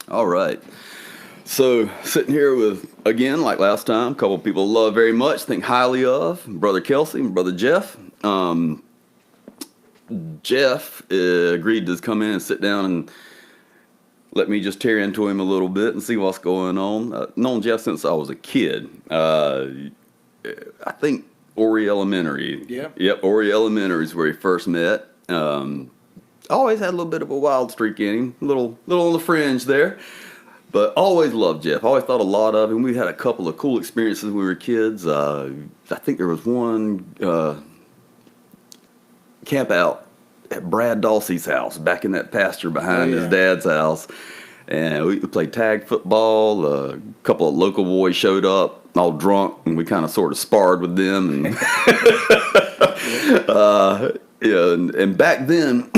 All right. So, sitting here with, again, like last time, a couple of people I love very much, think highly of, Brother Kelsey and Brother Jeff. Jeff agreed to come in and sit down and let me just tear into him a little bit and see what's going on. Known Jeff since I was a kid. I think Ori Elementary. Yeah. Yep, Ori Elementary is where he first met. Always had a little bit of a wild streak in him, little on the fringe there. But always loved Jeff. Always thought a lot of him. We had a couple of cool experiences when we were kids. I think there was one camp out at Brad Dawsey's house, back in that pasture behind his dad's house. And we played tag football. A couple of local boys showed up, all drunk, and we kind of sort of sparred with them. And, and back then...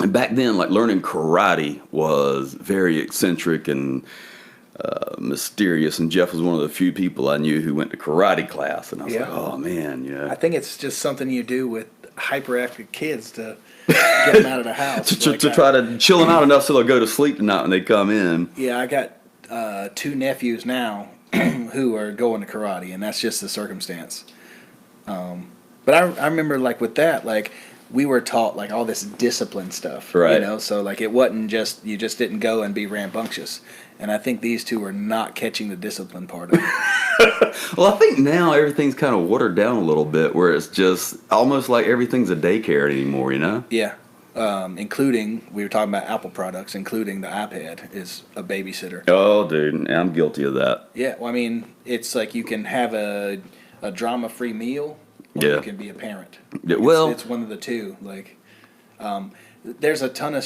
And back then, like, learning karate was very eccentric and mysterious. And Jeff was one of the few people I knew who went to karate class. And I was like, oh, man, I think it's just something you do with hyperactive kids to get them out of the house. to try to chill them out enough so they'll go to sleep tonight when they come in. Yeah, I got 2 nephews now who are going to karate, and that's just the circumstance. But I remember, like, with that, like, we were taught like all this discipline stuff, right? So like it wasn't just you just didn't go and be rambunctious. And I think these two are not catching the discipline part of it. Well, I think now everything's kind of watered down a little bit, where it's just almost like everything's a daycare anymore, you know? Yeah, including we were talking about Apple products, including the iPad is a babysitter. Oh, dude, I'm guilty of that. Yeah, well, I mean, it's like you can have a drama-free meal. Or you can be a parent. Yeah, well, it's one of the two. Like, there's a ton of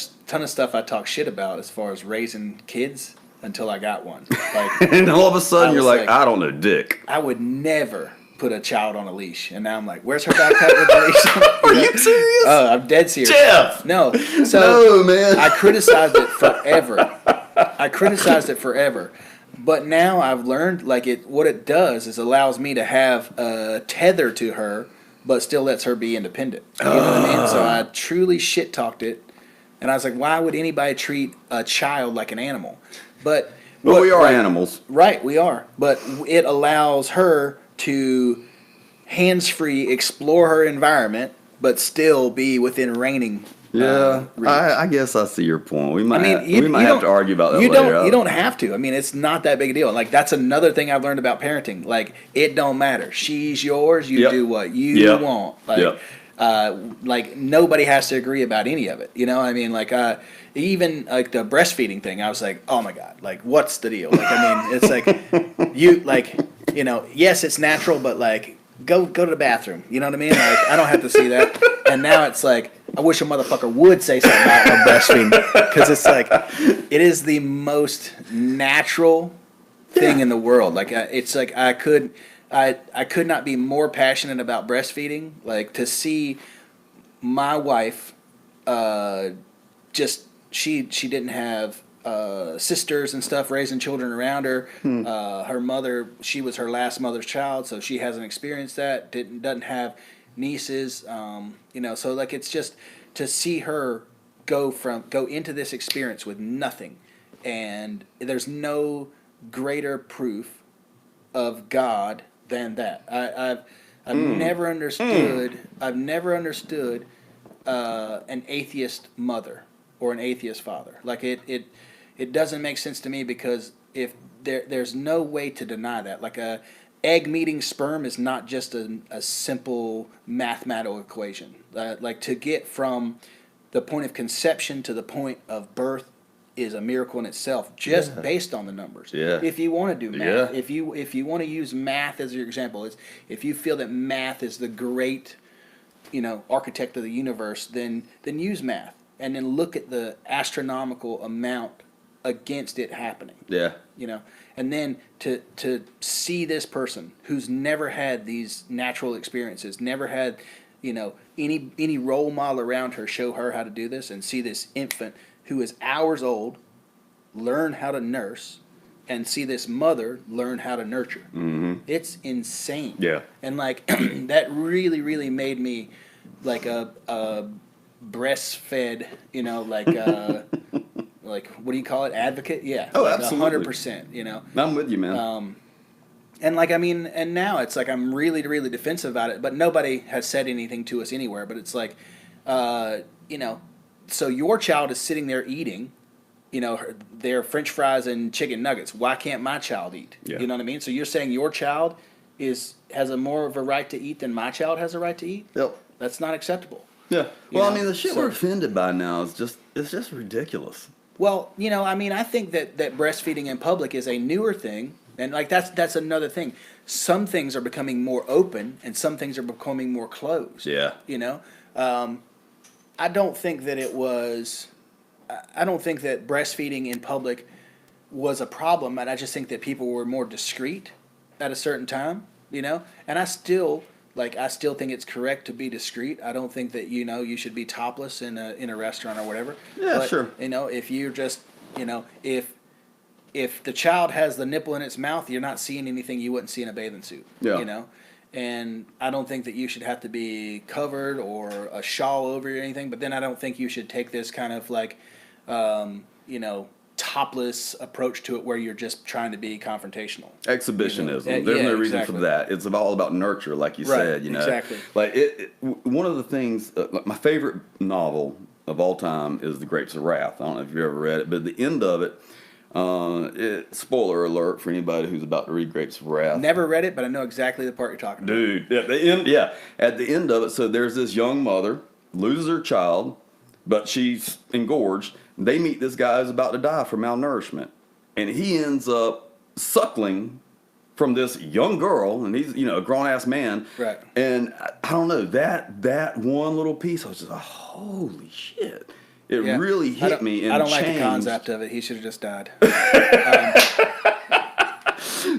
stuff I talk shit about as far as raising kids until I got one. Like, and all of a sudden you're like, I don't know, dick. I would never put a child on a leash, and now I'm like, where's her backpack with the leash? Are you serious? Oh, I'm dead serious. Jeff! No. So no, man. I criticized it forever. But now I've learned, like, what it does is allows me to have a tether to her, but still lets her be independent. You know what I mean? So I truly shit-talked it, and I was like, why would anybody treat a child like an animal? But we are animals. Right, we are. But it allows her to hands-free explore her environment, but still be within reigning. Yeah, I guess I see your point. We might have to argue about that later. You don't have to. I mean, it's not that big a deal. Like, that's another thing I've learned about parenting. Like, it don't matter. She's yours. You do what you want. Like, like, nobody has to agree about any of it. You know, I mean, like, even like the breastfeeding thing, I was like, oh my God, like, what's the deal? Like, I mean, it's like, yes, it's natural, but like, go to the bathroom. You know what I mean? Like, I don't have to see that. And now it's like, I wish a motherfucker would say something about breastfeeding, because it's like, it is the most natural thing in the world. Like, it's like I could not be more passionate about breastfeeding. Like, to see my wife, she didn't have sisters and stuff raising children around her. Her mother, she was her last mother's child, so she hasn't experienced that. Doesn't have nieces, so like, it's just to see her go into this experience with nothing, and there's no greater proof of God than that. I've never understood an atheist mother or an atheist father. Like, it doesn't make sense to me, because if there's no way to deny that. Like, a egg meeting sperm is not just a simple mathematical equation. Like, to get from the point of conception to the point of birth is a miracle in itself, just based on the numbers. Yeah. If you want to do math, if you want to use math as your example, if you feel that math is the great, architect of the universe, then use math, and then look at the astronomical amount against it happening. Yeah. And then to see this person who's never had these natural experiences, never had, any role model around her show her how to do this, and see this infant who is hours old learn how to nurse, and see this mother learn how to nurture. Mm-hmm. It's insane. Yeah. And like, that really, really made me like a breastfed, like, what do you call it? Advocate? Yeah. Oh, like absolutely. 100%, you know. I'm with you, man. And like, I mean, and now it's like I'm really, really defensive about it, but nobody has said anything to us anywhere. But it's like, you know, so your child is sitting there eating, you know, their French fries and chicken nuggets. Why can't my child eat? Yeah. You know what I mean? So you're saying your child has a more of a right to eat than my child has a right to eat? Yep. That's not acceptable. Yeah. Well, know, I mean, the shit so- we're offended by now is just ridiculous. Well, you know, I mean, I think that breastfeeding in public is a newer thing, and like that's another thing. Some things are becoming more open, and some things are becoming more closed. Yeah. You know, I don't think that it was. I don't think that breastfeeding in public was a problem, and I just think that people were more discreet at a certain time. You know, and I still think it's correct to be discreet. I don't think that, you know, you should be topless in a restaurant or whatever. Yeah, but, sure. You know, if you're just, you know, if the child has the nipple in its mouth, you're not seeing anything you wouldn't see in a bathing suit. Yeah. You know, and I don't think that you should have to be covered or a shawl over you or anything. But then I don't think you should take this kind of like, you know, topless approach to it where you're just trying to be confrontational. Exhibitionism. Yeah, There's no reason exactly. for that. It's all about nurture, like you Right, said. You know, exactly. Like one of the things, my favorite novel of all time is The Grapes of Wrath. I don't know if you've ever read it, but at the end of it, spoiler alert for anybody who's about to read Grapes of Wrath. Never read it, but I know exactly the part you're talking about. Dude, at the end of it, so there's this young mother loses her child, but she's engorged. They meet this guy who's about to die from malnourishment, and he ends up suckling from this young girl, and he's, you know, a grown ass man. Right. And I don't know, that one little piece, I was just like, holy shit! It Yeah. really hit me. And I don't like the changed. concept of it. He should have just died.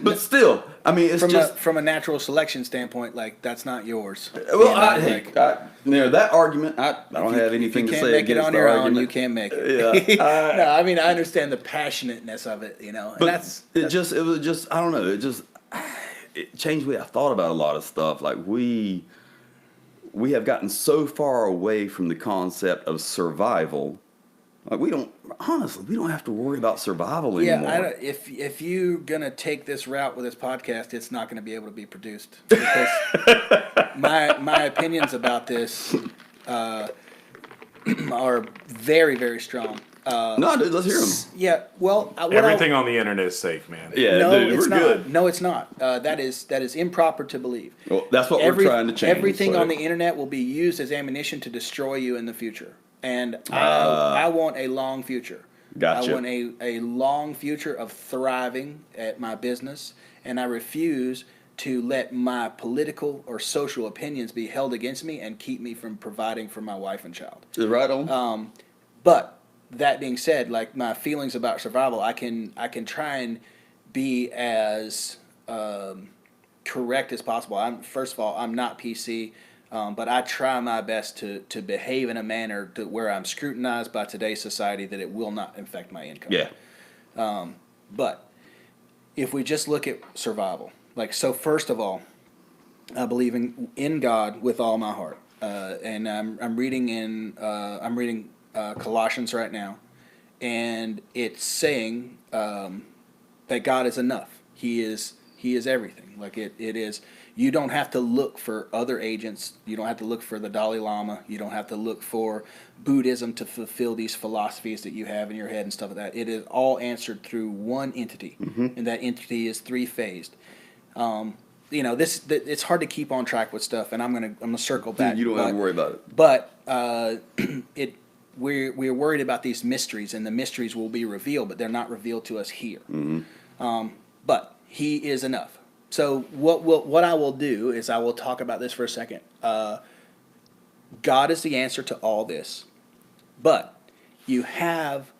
But still, I mean, it's From a natural selection standpoint, like, that's not yours. well, You know, that argument, I don't have anything if to you can't say make it against on the your argument. own, you can't make it. Yeah, No, I mean, I understand the passionateness of it, you know. And but it was just I don't know. It changed the way I thought about a lot of stuff. Like we have gotten so far away from the concept of survival. Like we don't have to worry about survival anymore. yeah, if you're gonna take this route with this podcast, it's not gonna be able to be produced because my opinions about this are very, very strong. No, dude, let's hear them. Yeah, well, Everything on the internet is safe, man. Yeah, no, dude, it's we're not. good. No, it's not. That is improper to believe. Well, that's what we're trying to change. Everything so. on the internet will be used as ammunition to destroy you in the future. And I want a long future. Gotcha. I want a long future of thriving at my business, and I refuse to let my political or social opinions be held against me and keep me from providing for my wife and child. Right on. But that being said, like my feelings about survival, I can try and be as correct as possible. First of all, I'm not PC, but I try my best to behave in a manner where I'm scrutinized by today's society that it will not affect my income. Yeah. But if we just look at survival, like, so first of all, I believe in God with all my heart, and I'm reading Colossians right now, and it's saying that God is enough. He is everything. Like it is. You don't have to look for other agents. You don't have to look for the Dalai Lama. You don't have to look for Buddhism to fulfill these philosophies that you have in your head and stuff like that. It is all answered through one entity, and that entity is three-phased. You know, it's hard to keep on track with stuff, and I'm gonna circle back. Dude, you don't have to worry about it. But we're worried about these mysteries, and the mysteries will be revealed, but they're not revealed to us here. But He is enough. So what I will do is I will talk about this for a second. God is the answer to all this, but you have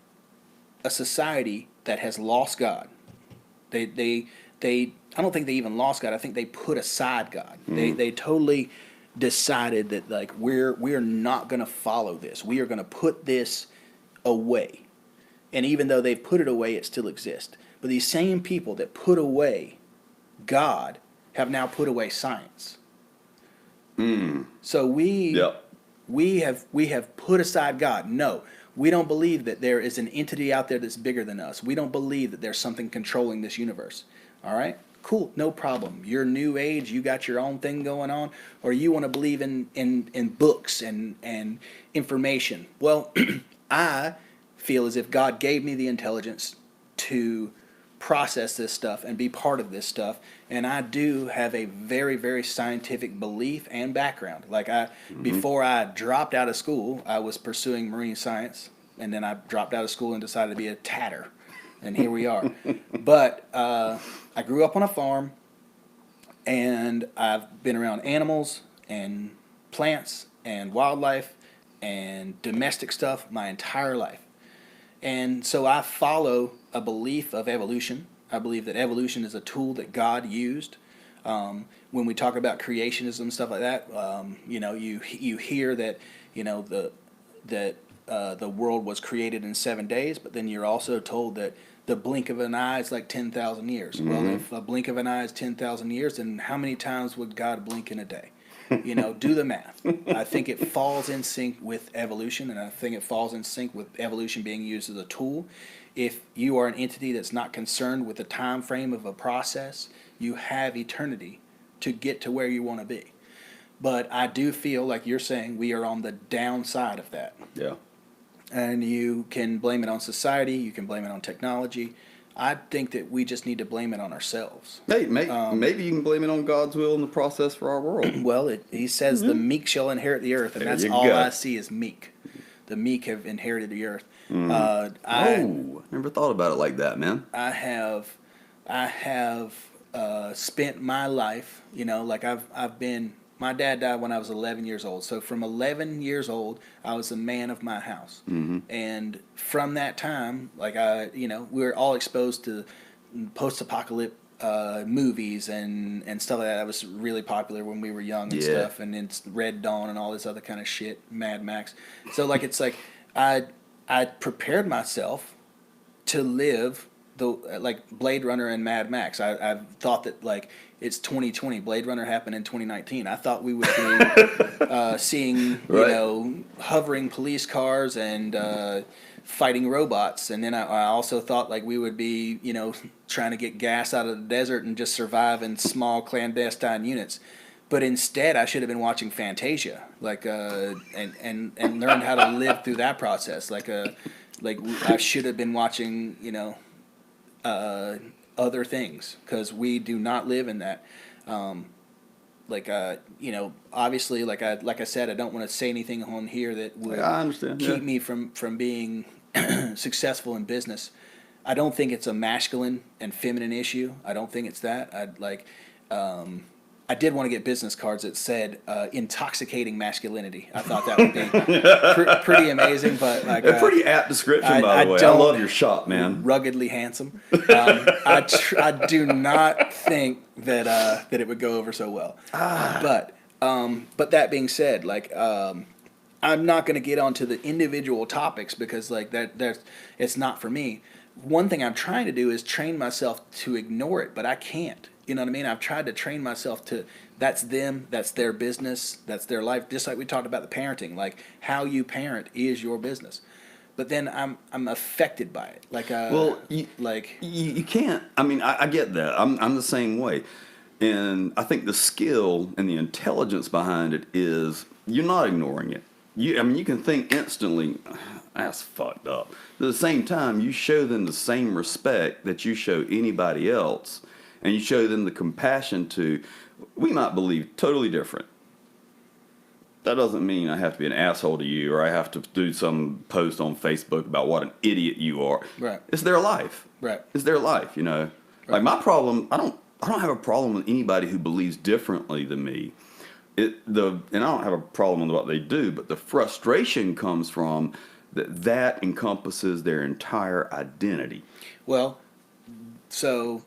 a society that has lost God. They I don't think they even lost God. I think they put aside God. They totally decided that, like, we're not going to follow this. We are going to put this away. And even though they've put it away, it still exists. But these same people that put away God have now put away science. So we have put aside God. No, We don't believe that there is an entity out there that's bigger than us. We don't believe that there's something controlling this universe. All right? Cool, no problem. You're new age, you got your own thing going on, or you want to believe in books and information. Well, I feel as if God gave me the intelligence to process this stuff and be part of this stuff, and I do have a very, very scientific belief and background. Like before I dropped out of school, I was pursuing marine science, and then I dropped out of school and decided to be a tatter, and here we are. But I grew up on a farm, and I've been around animals and plants and wildlife and domestic stuff my entire life. And so I follow a belief of evolution. I believe that evolution is a tool that God used. When we talk about creationism, stuff like that, you hear that, the world was created in 7 days, but then you're also told that the blink of an eye is like 10,000 years. Mm-hmm. Well, if a blink of an eye is 10,000 years, then how many times would God blink in a day? Do the math. I think it falls in sync with evolution, and I think it falls in sync with evolution being used as a tool. If you are an entity that's not concerned with the time frame of a process, you have eternity to get to where you want to be. But I do feel like you're saying we are on the downside of that. Yeah. And you can blame it on society, you can blame it on technology. I think that we just need to blame it on ourselves. Hey, maybe you can blame it on God's will in the process for our world. Well, he says the meek shall inherit the earth, and that's all I see is meek. The meek have inherited the earth. I never thought about it like that, man. I have spent my life, I've been. My dad died when I was 11 years old. So from 11 years old, I was the man of my house. Mm-hmm. And from that time, we were all exposed to post-apocalyptic movies and stuff like that. That was really popular when we were young and stuff. And it's Red Dawn and all this other kind of shit, Mad Max. So I prepared myself to live Blade Runner and Mad Max. I thought that it's 2020. Blade Runner happened in 2019. I thought we would be seeing hovering police cars and fighting robots, and then I also thought we would be trying to get gas out of the desert and just survive in small clandestine units. But instead, I should have been watching Fantasia, and learned how to live through that process. I should have been watching other things, because we do not live in that. Obviously, like I said, I don't want to say anything on here that would keep me from being successful in business. I don't think it's a masculine and feminine issue. I don't think it's that. I did want to get business cards that said intoxicating masculinity. I thought that would be pretty amazing, but a pretty apt description, by the way. I love your shop, man. Ruggedly handsome. I do not think that it would go over so well. But that being said, I'm not going to get onto the individual topics because it's not for me. One thing I'm trying to do is train myself to ignore it, but I can't. You know what I mean? I've tried to train myself to, that's them, that's their business, that's their life. Just like we talked about the parenting, how you parent is your business. But then I'm affected by it. You can't. I mean, I get that. I'm the same way, and I think the skill and the intelligence behind it is you're not ignoring it. You can think instantly, that's fucked up. But at the same time, you show them the same respect that you show anybody else. And you show them the compassion we might believe totally different. That doesn't mean I have to be an asshole to you or I have to do some post on Facebook about what an idiot you are. Right. It's their life. Right. It's their life, Right. My problem, I don't have a problem with anybody who believes differently than me. And I don't have a problem with what they do, but the frustration comes from that encompasses their entire identity. Well, so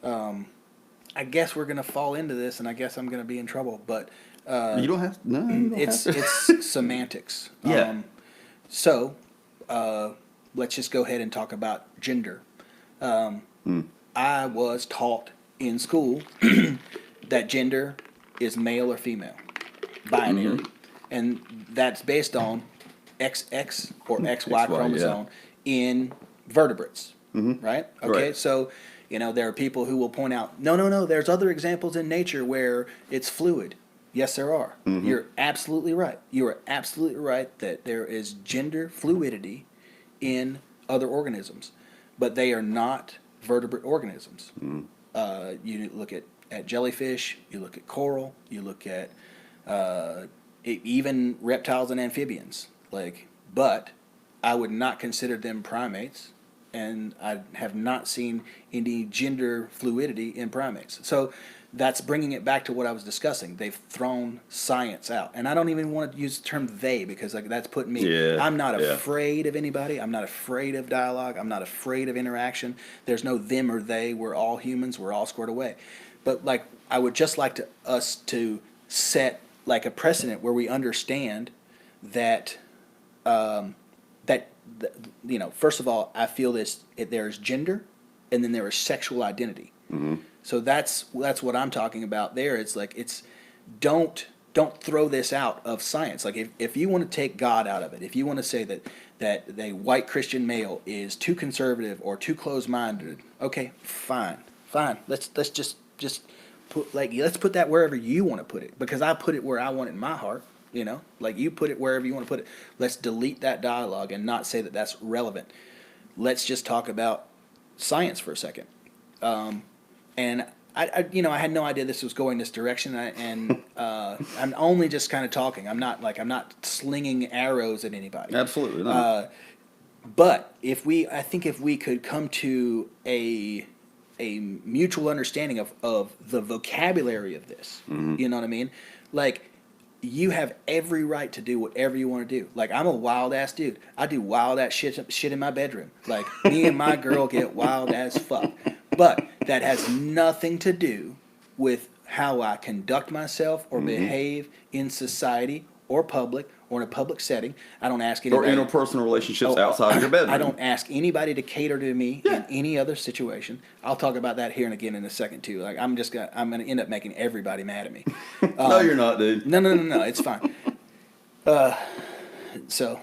I guess we're going to fall into this, and I guess I'm going to be in trouble. But you don't have. No, you don't it's have to. It's semantics. Yeah. Let's just go ahead and talk about gender. I was taught in school that gender is male or female, binary, and that's based on XX or XY XY, chromosome in vertebrates, right? Okay, Right. so there are people who will point out, no, there's other examples in nature where it's fluid. Yes, there are. You're absolutely right. You are absolutely right that there is gender fluidity in other organisms, but they are not vertebrate organisms. You look at jellyfish, you look at coral, you look at even reptiles and amphibians. But I would not consider them primates, and I have not seen any gender fluidity in primates. So that's bringing it back to what I was discussing. They've thrown science out, and I don't even want to use the term "they" because that's putting me. Yeah, I'm not yeah. afraid of anybody. I'm not afraid of dialogue. I'm not afraid of interaction. There's no them or they. We're all humans. We're all squared away. But I would just like us to set a precedent where we understand that first of all, I feel there's gender, and then there is sexual identity. So that's what I'm talking about there. It's don't throw this out of science. If you want to take God out of it, if you want to say that the white Christian male is too conservative or too closed-minded, okay, fine. Let's just put let's put that wherever you want to put it, because I put it where I want it in my heart. You put it wherever you want to put it. Let's delete that dialogue and not say that that's relevant. Let's just talk about science for a second. And I had no idea this was going this direction, and I'm only just kind of talking. I'm not slinging arrows at anybody. Absolutely not. But if we could come to a mutual understanding of the vocabulary of this, you know what I mean? You have every right to do whatever you want to do. I'm a wild ass dude. I do wild ass shit in my bedroom. Me and my girl get wild as fuck. But that has nothing to do with how I conduct myself or behave in society or public or in a public setting. I don't ask anybody. Or interpersonal relationships outside of your bedroom. I don't ask anybody to cater to me in any other situation. I'll talk about that here and again in a second too. I'm gonna end up making everybody mad at me. No, you're not, dude. No, it's fine. So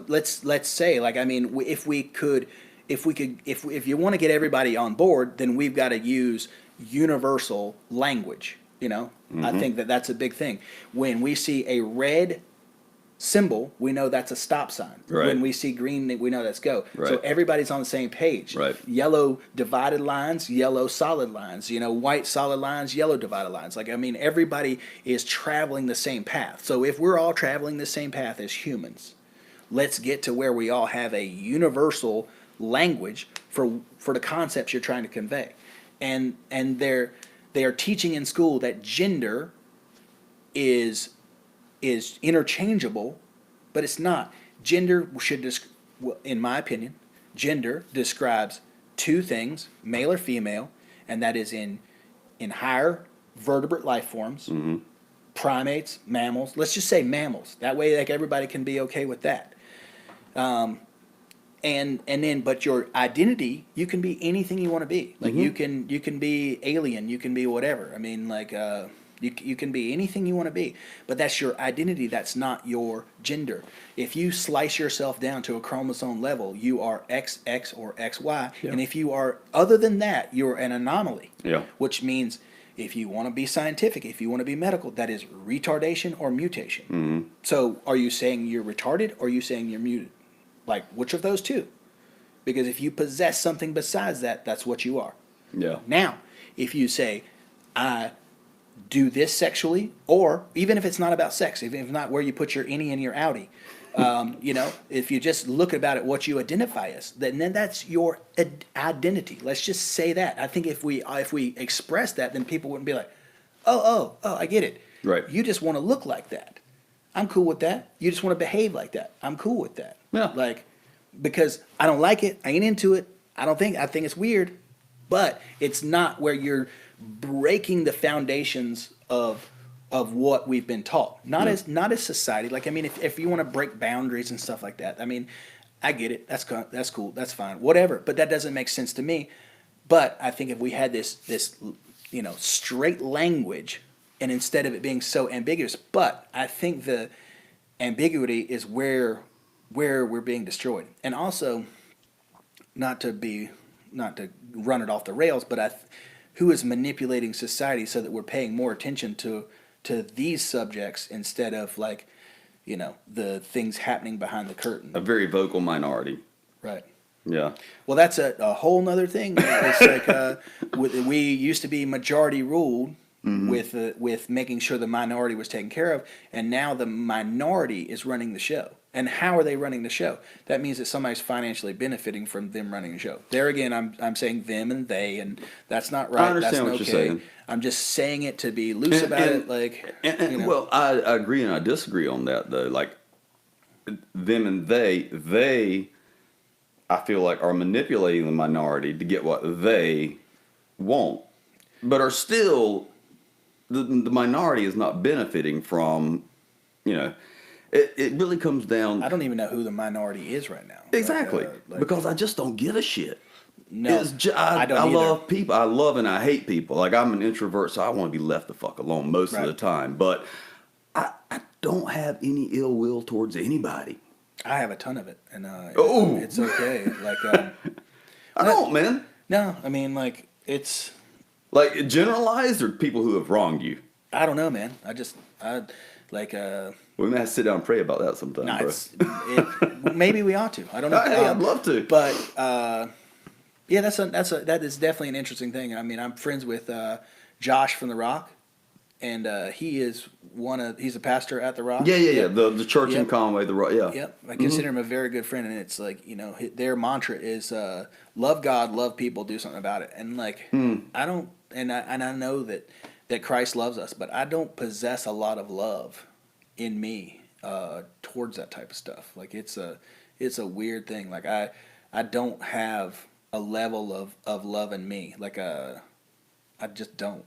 let's say if you want to get everybody on board, then we've got to use universal language. I think that's a big thing. When we see a red symbol, we know that's a stop sign. Right. When we see green, we know that's go. Right. So everybody's on the same page. Right. Yellow divided lines, yellow solid lines. White solid lines, yellow divided lines. Everybody is traveling the same path. So if we're all traveling the same path as humans, let's get to where we all have a universal language for the concepts you're trying to convey. And they are teaching in school that gender is interchangeable, but it's not. Gender in my opinion, gender describes two things, male or female, and that is in higher vertebrate life forms, primates, mammals. Let's just say mammals. That way, everybody can be okay with that. But your identity, you can be anything you want to be. You can be alien, you can be whatever. You can be anything you want to be, but that's your identity. That's not your gender. If you slice yourself down to a chromosome level, you are XX or XY, and if you are other than that, you're an anomaly. Yeah. Which means if you want to be scientific, if you want to be medical, that is retardation or mutation. So, are you saying you're retarded or are you saying you're muted? Which of those two? Because if you possess something besides that, that's what you are. Yeah. Now, if you say, I do this sexually, or even if it's not about sex, even if not where you put your innie and your outie, if you just look about it, what you identify as, then that's your identity. Let's just say that. I think if we express that, then people wouldn't be like, oh, I get it. Right. You just want to look like that. I'm cool with that. You just want to behave like that. I'm cool with that. Yeah. Because I don't like it. I ain't into it. I think it's weird, but it's not where you're breaking the foundations of what we've been taught. Not as society. If you want to break boundaries and stuff like that, I get it. That's cool. That's fine. Whatever. But that doesn't make sense to me. But I think if we had this straight language, and instead of it being so ambiguous, but I think ambiguity is where we're being destroyed. And also, not to run it off the rails, but who is manipulating society so that we're paying more attention to these subjects instead of like, the things happening behind the curtain. A very vocal minority. Right. Yeah. Well, that's a whole nother thing. It's like we used to be majority ruled with making sure the minority was taken care of, and now the minority is running the show. And how are they running the show? That means that somebody's financially benefiting from them running the show. There again, I'm saying them and they, and that's not right. I understand that's what you're saying. I'm just saying it to be loose about it. Like, well, I agree and I disagree on that though. Like them and they, I feel like are manipulating the minority to get what they want, but are still the minority is not benefiting from, It really comes down. I don't even know who the minority is right now. Exactly, because I just don't give a shit. No, I don't either. love people. I love and I hate people. Like I'm an introvert, so I want to be left the fuck alone most of the time. But I don't have any ill will towards anybody. I have a ton of it, and Oh. it's okay. Like I don't, man. no, I mean like it's Like generalized or people who have wronged you. I don't know, man. We may have to sit down and pray about that sometime, No, bro. maybe we ought to. I don't know. Hey, I'd love to. But yeah, that is definitely an interesting thing. I mean, I'm friends with Josh from The Rock, and he's a pastor at The Rock. Yeah. The church in Yep. Conway, yeah. Yep, I consider him a very good friend, and it's like their mantra is love God, love people, do something about it. And like I don't, and I know that Christ loves us, but I don't possess a lot of love in me towards that type of stuff. Like it's a weird thing. Like I don't have a level of love in me. Like I just don't.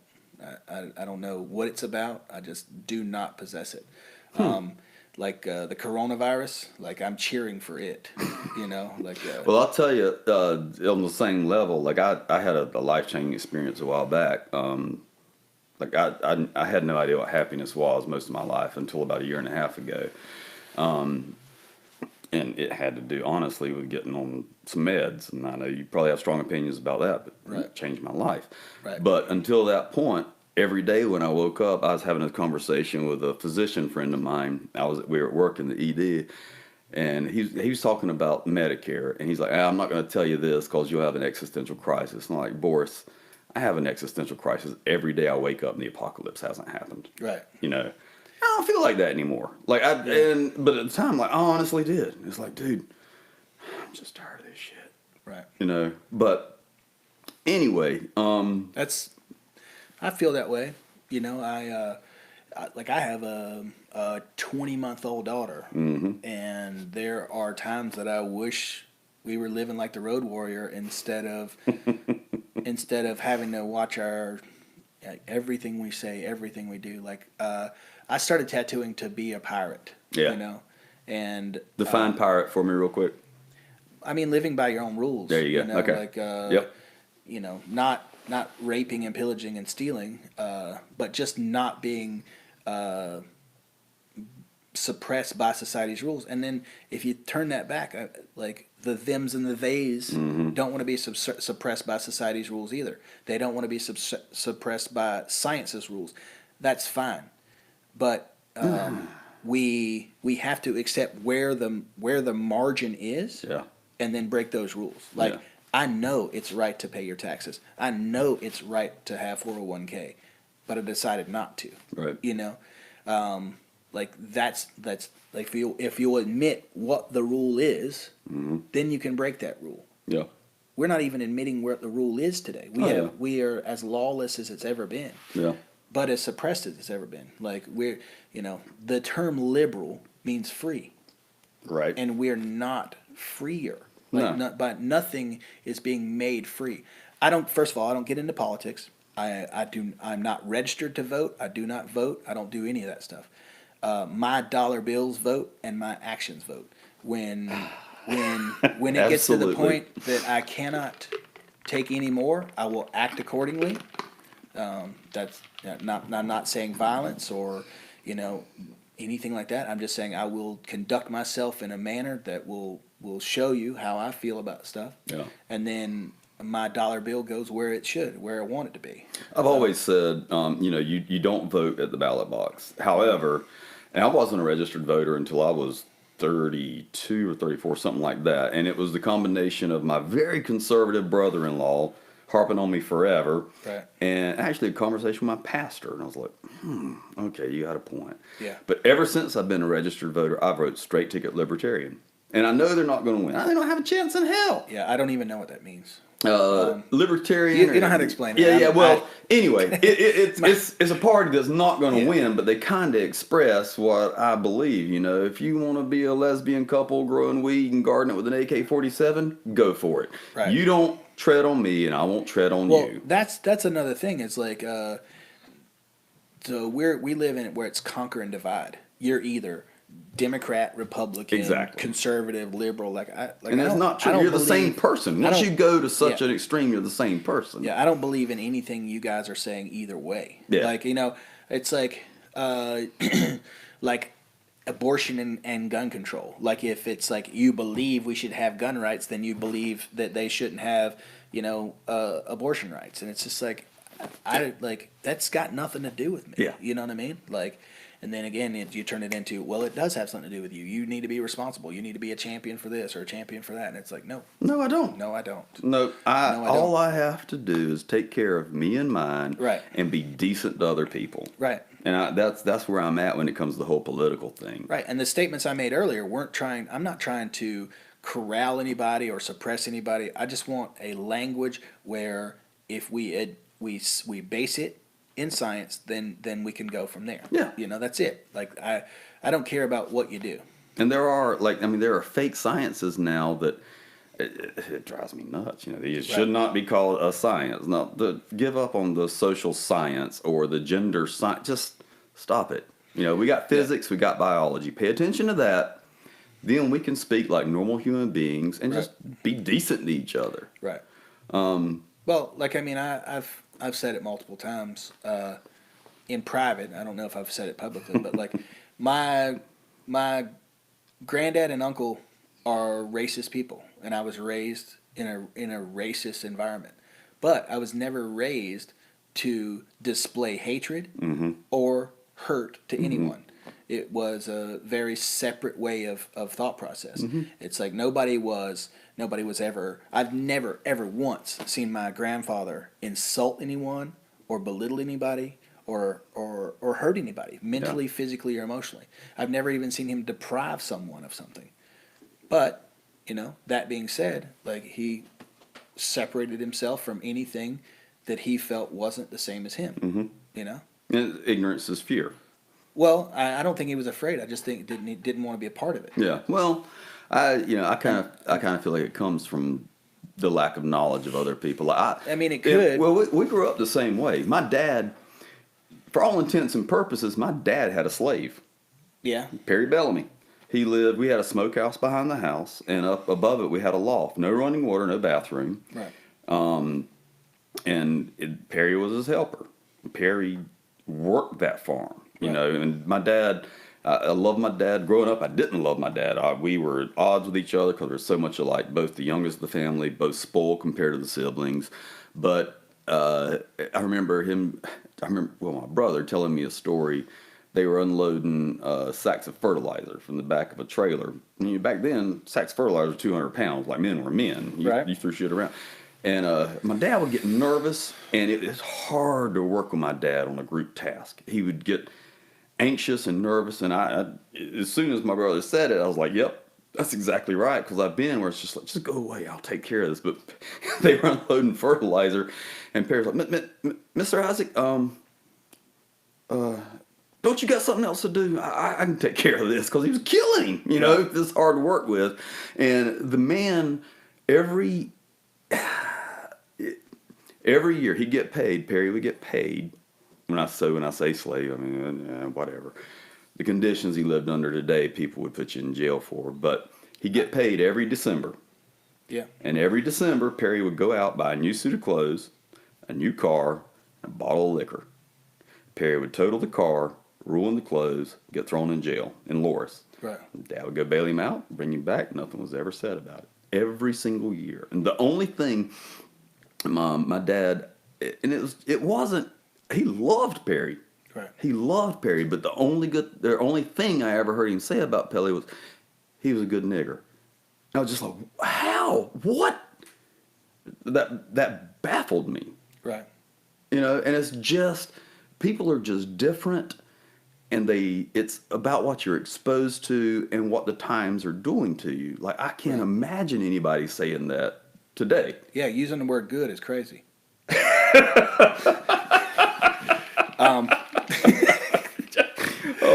I don't know what it's about. I just do not possess it. Like the coronavirus, like I'm cheering for it. Well, I'll tell you, on the same level, like I had a life-changing experience a while back. Like I had no idea what happiness was most of my life until about a year and a half ago. And it had to do, honestly, with getting on some meds. And I know you probably have strong opinions about that, but it changed my life. Right. But until that point, every day when I woke up, I was having a conversation with a physician friend of mine. We were at work in the ED, and he was talking about Medicare. And he's like, I'm not going to tell you this because you'll have an existential crisis. And I'm like, Boris, I have an existential crisis every day I wake up and the apocalypse hasn't happened. Right. I don't feel like that anymore. But at the time, like I honestly did. It's like, dude, I'm just tired of this shit. Right. But anyway, I feel that way. I have a 20-month-old daughter, and there are times that I wish we were living like the Road Warrior instead of having to watch everything we say, everything we do. Like I started tattooing to be a pirate. Yeah. And define pirate for me real quick. I mean, living by your own rules. There you go. Okay. Like not raping and pillaging and stealing, but just not being suppressed by society's rules. And then if you turn that back, like the thems and the theys don't want to be suppressed by society's rules either. They don't want to be suppressed by science's rules. That's fine, but we have to accept where the margin is, and then break those rules. Like I know it's right to pay your taxes. I know it's right to have 401k, but I decided not to. Right. Like that's like if you'll admit what the rule is, then you can break that rule. Yeah. We're not even admitting what the rule is today. We are as lawless as it's ever been. Yeah. But as suppressed as it's ever been. Like the term liberal means free. Right. And we're not freer. But nothing is being made free. First of all, I don't get into politics. I'm not registered to vote. I do not vote. I don't do any of that stuff. My dollar bills vote and my actions vote. When it gets to the point that I cannot take any more, I will act accordingly. I'm not saying violence or anything like that. I'm just saying I will conduct myself in a manner that will show you how I feel about stuff. Yeah. And then my dollar bill goes where it should, where I want it to be. I've always said, you don't vote at the ballot box. However, and I wasn't a registered voter until I was 32 or 34, something like that. And it was the combination of my very conservative brother-in-law harping on me forever, Right. and actually a conversation with my pastor. And I was like, okay, you got a point. Yeah. But ever since I've been a registered voter, I've voted straight ticket libertarian. And I know they're not going to win. They don't have a chance in hell. Yeah, I don't even know what that means. Libertarian. You don't have to explain it. Yeah. Well, anyway, it's a party that's not going to win, but they kind of express what I believe. If you want to be a lesbian couple growing weed and gardening with an AK-47, go for it. Right. You don't tread on me, and I won't tread on Well, you. that's another thing. It's like, so we live in it where it's conquer and divide. You're either Democrat, Republican, Exactly. conservative, liberal. And that's not true. You're the same person. Once you go to such an extreme, you're the same person. Yeah, I don't believe in anything you guys are saying either way. Yeah. Like, it's like like abortion and gun control. Like, if it's like you believe we should have gun rights, then you believe that they shouldn't have, abortion rights. And it's just like, that's got nothing to do with me. Yeah. You know what I mean? Like, and then again, you turn it into, well, it does have something to do with you. You need to be responsible. You need to be a champion for this or a champion for that. And it's like, no. No, I don't. No, I don't. No, I don't. all I have to do is take care of me and mine, Right. and be decent to other people. Right. And that's where I'm at when it comes to the whole political thing. Right. And the statements I made earlier I'm not trying to corral anybody or suppress anybody. I just want a language where if we base it in science, then we can go from there. Yeah. That's it. Like, I don't care about what you do. And there are fake sciences now that it drives me nuts. It should not be called a science. Give up on the social science or the gender science. Just stop it. We got physics, we got biology. Pay attention to that. Then we can speak like normal human beings and just be decent to each other. Right. Well, I've said it multiple times in private. I don't know if I've said it publicly, but like my granddad and uncle are racist people, and I was raised in a racist environment. But I was never raised to display hatred or hurt to anyone. It was a very separate way of thought process. It's like nobody was ever. I've never ever once seen my grandfather insult anyone or belittle anybody or hurt anybody mentally, physically, or emotionally. I've never even seen him deprive someone of something. But that being said, like, he separated himself from anything that he felt wasn't the same as him. And ignorance is fear. Well, I don't think he was afraid. I just think he didn't want to be a part of it. Yeah. Well, I kind of feel like it comes from the lack of knowledge of other people. It could. We grew up the same way. My dad, for all intents and purposes, my dad had a slave. Yeah. Perry Bellamy. We had a smokehouse behind the house, and up above it we had a loft. No running water, no bathroom. Right. Perry was his helper. Perry worked that farm, and my dad, I loved my dad. Growing up, I didn't love my dad. We were at odds with each other because we were so much alike, both the youngest of the family, both spoiled compared to the siblings. But I remember my brother telling me a story. They were unloading sacks of fertilizer from the back of a trailer. Back then, sacks of fertilizer were 200 pounds, like men were men. You threw shit around. And my dad would get nervous, and it was hard to work with my dad on a group task. He would get anxious and nervous, and I as soon as my brother said it, I was like, yep, that's exactly right, because I've been where it's just like, just go away, I'll take care of this. But they were unloading fertilizer, and Perry's like, Mr. Isaac, don't you got something else to do? I can take care of this, because he was killing him, this hard to work with. And the man, every year he'd get paid. Perry would get paid. When I say slave, I mean, whatever. The conditions he lived under today, people would put you in jail for. But he'd get paid every December. Yeah. And every December, Perry would go out, buy a new suit of clothes, a new car, and a bottle of liquor. Perry would total the car, ruin the clothes, get thrown in jail in Loris. Right. Dad would go bail him out, bring him back. Nothing was ever said about it. Every single year. And the only thing my dad, and it wasn't, he loved Perry. Right. He loved Perry, but the only thing I ever heard him say about Pelly was he was a good nigger. I was just like, how? What? That baffled me. Right. You know, and it's just, people are just different, and it's about what you're exposed to and what the times are doing to you. Like, I can't imagine anybody saying that today. Yeah, using the word good is crazy.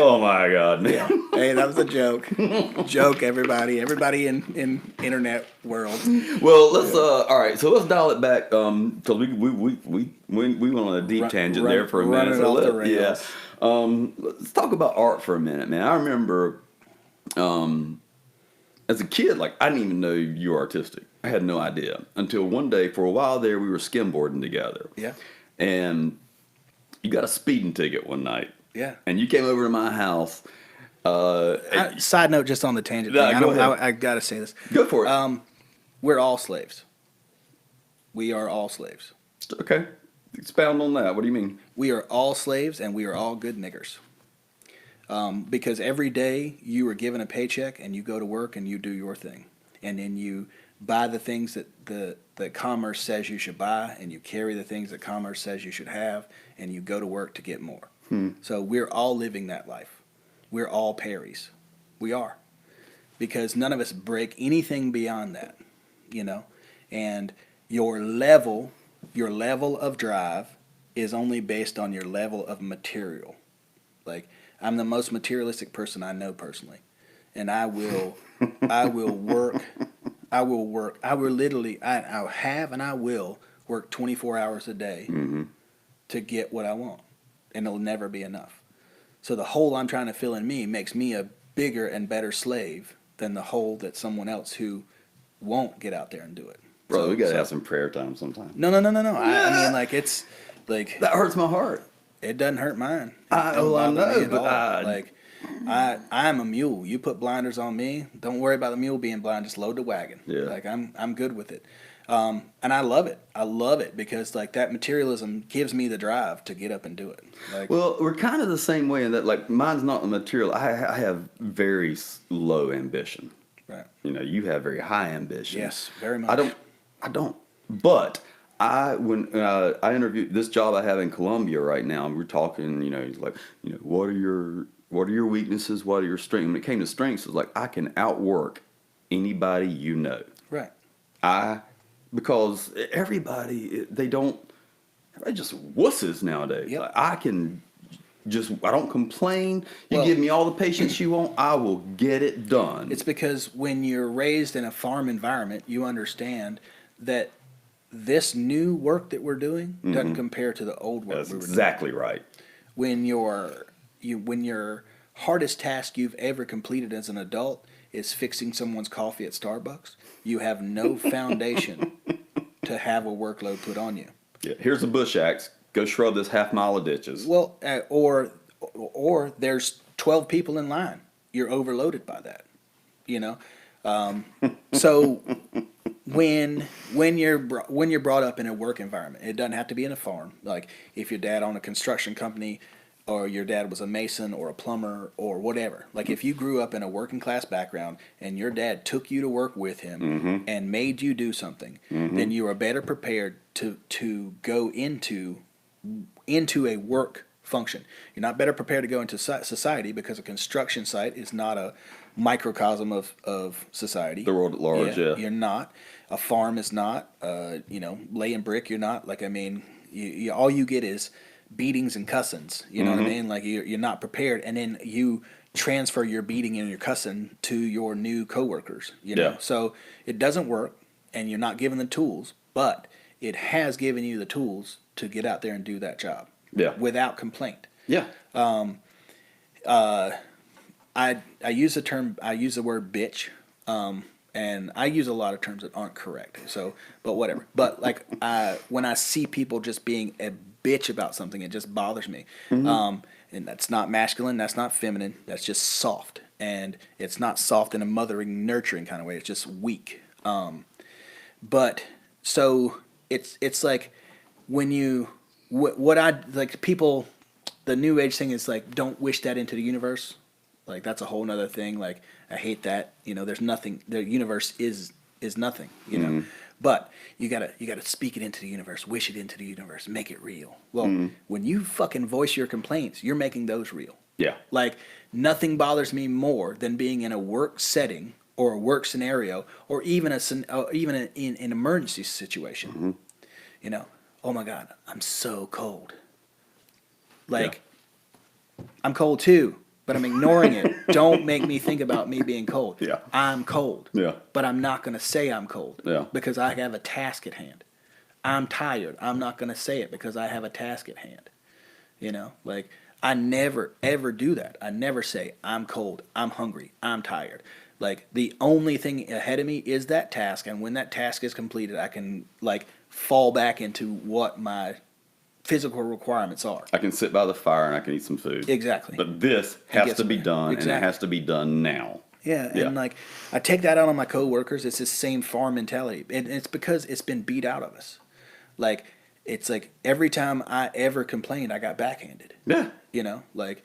Oh my God, man. Yeah. Hey, that was a joke. Joke, everybody. Everybody in internet world. Well, let's all right. So let's dial it back because we went on a deep tangent there for a minute. Run it off the rails. Yeah. Let's talk about art for a minute, man. I remember as a kid, like, I didn't even know you were artistic. I had no idea until one day. For a while there, we were skimboarding together. Yeah. And you got a speeding ticket one night. Yeah. And you came over to my house. Side note, just on the tangent Nah, thing. go ahead. I gotta say this. Go for it. We're all slaves. We are all slaves. Okay. Expound on that. What do you mean? We are all slaves, and we are all good niggers. Because every day you are given a paycheck, and you go to work and you do your thing, and then you buy the things that commerce says you should buy, and you carry the things that commerce says you should have, and you go to work to get more. So we're all living that life. We're all Perrys. We are. Because none of us break anything beyond that, you know. And your level of drive is only based on your level of material. Like, I'm the most materialistic person I know personally. And I will work, I will work 24 hours a day to get what I want. And it'll never be enough. So the hole I'm trying to fill in me makes me a bigger and better slave than the hole that someone else who won't get out there and do it. Bro, we gotta have some prayer time sometime. No. I mean, like, it's like, That hurts my heart. it doesn't hurt mine. I know, but like, I'm a mule. You put blinders on me. Don't worry about the mule being blind. Just load the wagon. Yeah. Like, I'm good with it. And I love it. I love it because, like, that materialism gives me the drive to get up and do it. Like, well, we're kind of the same way in that, like, mine's not the material. I have very low ambition. right. You know, you have very high ambition. Yes, very much. I don't. But when I interviewed this job I have in Columbia right now, we're talking. You know, he's like, you know, what are your weaknesses? What are your strengths? When it came to strengths, it was like, I can outwork anybody you know. Right. Because everybody just wusses nowadays. Yep. Like, I don't complain. You Well, give me all the patience you want, I will get it done. It's because when you're raised in a farm environment, you understand that this new work that we're doing doesn't compare to the old work That's we were exactly right. doing. When your hardest task you've ever completed as an adult is fixing someone's coffee at Starbucks, you have no foundation to have a workload put on you. Yeah, here's a bush axe. Go shrub this half mile of ditches. Well, or there's 12 people in line. You're overloaded by that, you know. So when you're brought up in a work environment, it doesn't have to be in a farm. Like, if your dad owned a construction company, or your dad was a mason or a plumber or whatever. Like, if you grew up in a working class background and your dad took you to work with him and made you do something, then you are better prepared to go into a work function. You're not better prepared to go into society, because a construction site is not a microcosm of society. The world at large, yeah. You're not. A farm is not. Laying brick, you're not. Like, I mean, you all you get is beatings and cussings. You know what I mean? Like, you're not prepared, and then you transfer your beating and your cussing to your new coworkers. You know, so it doesn't work, and you're not given the tools, but it has given you the tools to get out there and do that job. Yeah. Without complaint. Yeah. I use the word bitch, and I use a lot of terms that aren't correct. So, but whatever. But, like, when I see people just being a bitch about something, it just bothers me. And that's not masculine, that's not feminine, that's just soft. And it's not soft in a mothering, nurturing kind of way. It's just weak. But so it's like when you what I like people, the new age thing is like, don't wish that into the universe. Like that's a whole nother thing. Like I hate that. You know, there's nothing. The universe is nothing. You know, but you gotta speak it into the universe, wish it into the universe, make it real. Well, when you fucking voice your complaints, you're making those real. Yeah. Like nothing bothers me more than being in a work setting or a work scenario or even an emergency situation. You know, oh my God, I'm so cold. Like I'm cold too, but I'm ignoring it. Don't make me think about me being cold. Yeah. I'm cold. Yeah. But I'm not going to say I'm cold. Yeah. Because I have a task at hand. I'm tired. I'm not going to say it because I have a task at hand. You know, like I never ever do that. I never say I'm cold, I'm hungry, I'm tired. Like the only thing ahead of me is that task, and when that task is completed, I can like fall back into what my physical requirements are. I can sit by the fire and I can eat some food. Exactly. But this has to be there. done, Exactly. and it has to be done now. Yeah, Yeah. and like I take that out on my coworkers. It's this same farm mentality, and it's because it's been beat out of us. Like it's like every time I ever complained, I got backhanded. Yeah. You know, like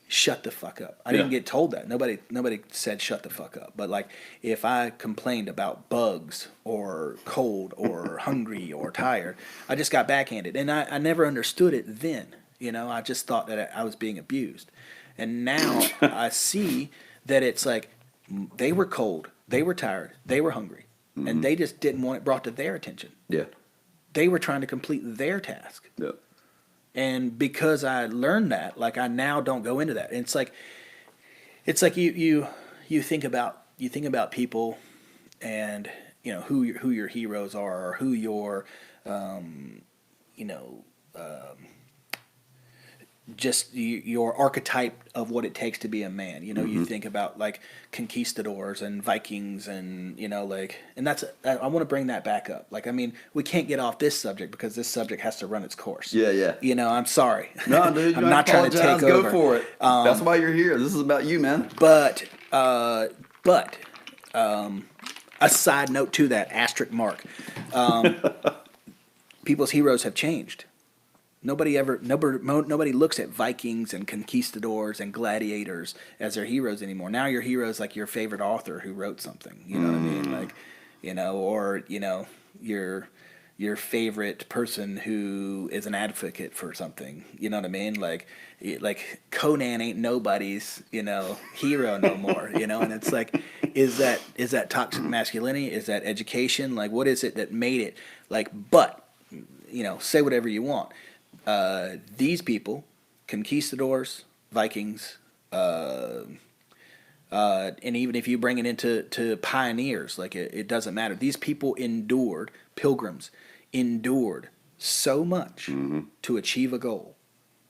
shut the fuck up. I didn't get told that. Nobody said shut the fuck up. But like if I complained about bugs or cold or hungry or tired, I just got backhanded, and I never understood it then. You know, I just thought that I was being abused, and now I see that it's like they were cold, they were tired, they were hungry, and they just didn't want it brought to their attention. Yeah. They were trying to complete their task. Yeah. And because I learned that, like I now don't go into that. And it's like you think about people, and you know who your heroes are, or who your just your archetype of what it takes to be a man. You know, you think about like conquistadors and Vikings, and you know, like, and that's I want to bring that back up. Like, I mean, we can't get off this subject because this subject has to run its course. Yeah, yeah. You know, I'm sorry. No, dude, I'm not trying to take Go over. for it. That's why you're here. This is about you, man. But a side note to that asterisk mark, people's heroes have changed. Nobody looks at Vikings and conquistadors and gladiators as their heroes anymore. Now your hero is like your favorite author who wrote something. You know what I mean? Like, you know, or you know, your favorite person who is an advocate for something. You know what I mean? Like Conan ain't nobody's, you know, hero no more. You know, and it's like, is that toxic masculinity? Is that education? Like, what is it that made it? Like, but you know, say whatever you want. These people, conquistadors, Vikings, and even if you bring it into pioneers, like it doesn't matter. These people endured, pilgrims endured so much to achieve a goal,